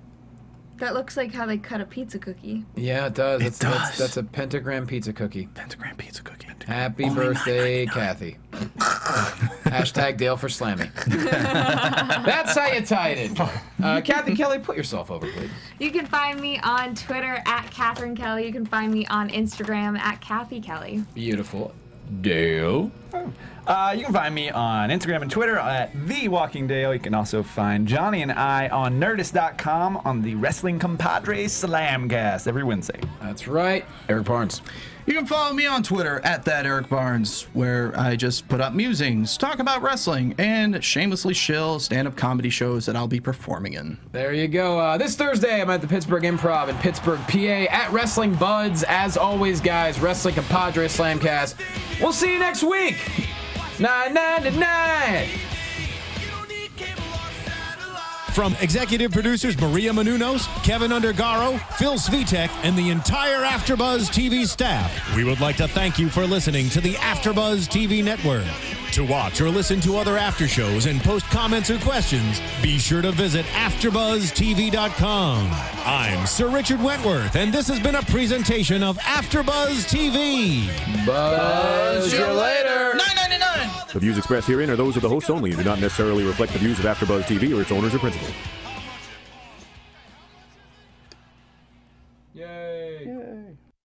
looks like how they cut a pizza cookie. Yeah, it does. It does. That's a pentagram pizza cookie. Pentagram pizza cookie. Happy birthday, Cathy. Hashtag Dale for slamming. That's how you tied it. Cathy Kelley, put yourself over, please. You can find me on Twitter at Catherine Kelly. You can find me on Instagram at Cathy Kelley. Beautiful. Dale? You can find me on Instagram and Twitter at TheWalkingDale. You can also find Johnny and I on Nerdist.com on the Wrestling Compadre Slamcast every Wednesday. That's right. Erik Barnes. You can follow me on Twitter at that Erik Barnes, where I just put up musings, talk about wrestling, and shamelessly shill stand-up comedy shows that I'll be performing in. There you go. This Thursday, I'm at the Pittsburgh Improv in Pittsburgh, PA, at Wrestling Buds. As always, guys, Wrestling Compadre Slamcast. We'll see you next week. 999. From executive producers Maria Menounos, Kevin Undergaro, Phil Svitek, and the entire AfterBuzz TV staff, we would like to thank you for listening to the AfterBuzz TV network. To watch or listen to other after shows and post comments or questions, be sure to visit AfterBuzzTV.com. I'm Sir Richard Wentworth, and this has been a presentation of AfterBuzz TV. Buzz you later. $9.99. The views expressed herein are those of the hosts only and do not necessarily reflect the views of AfterBuzz TV or its owners or principals. Yay.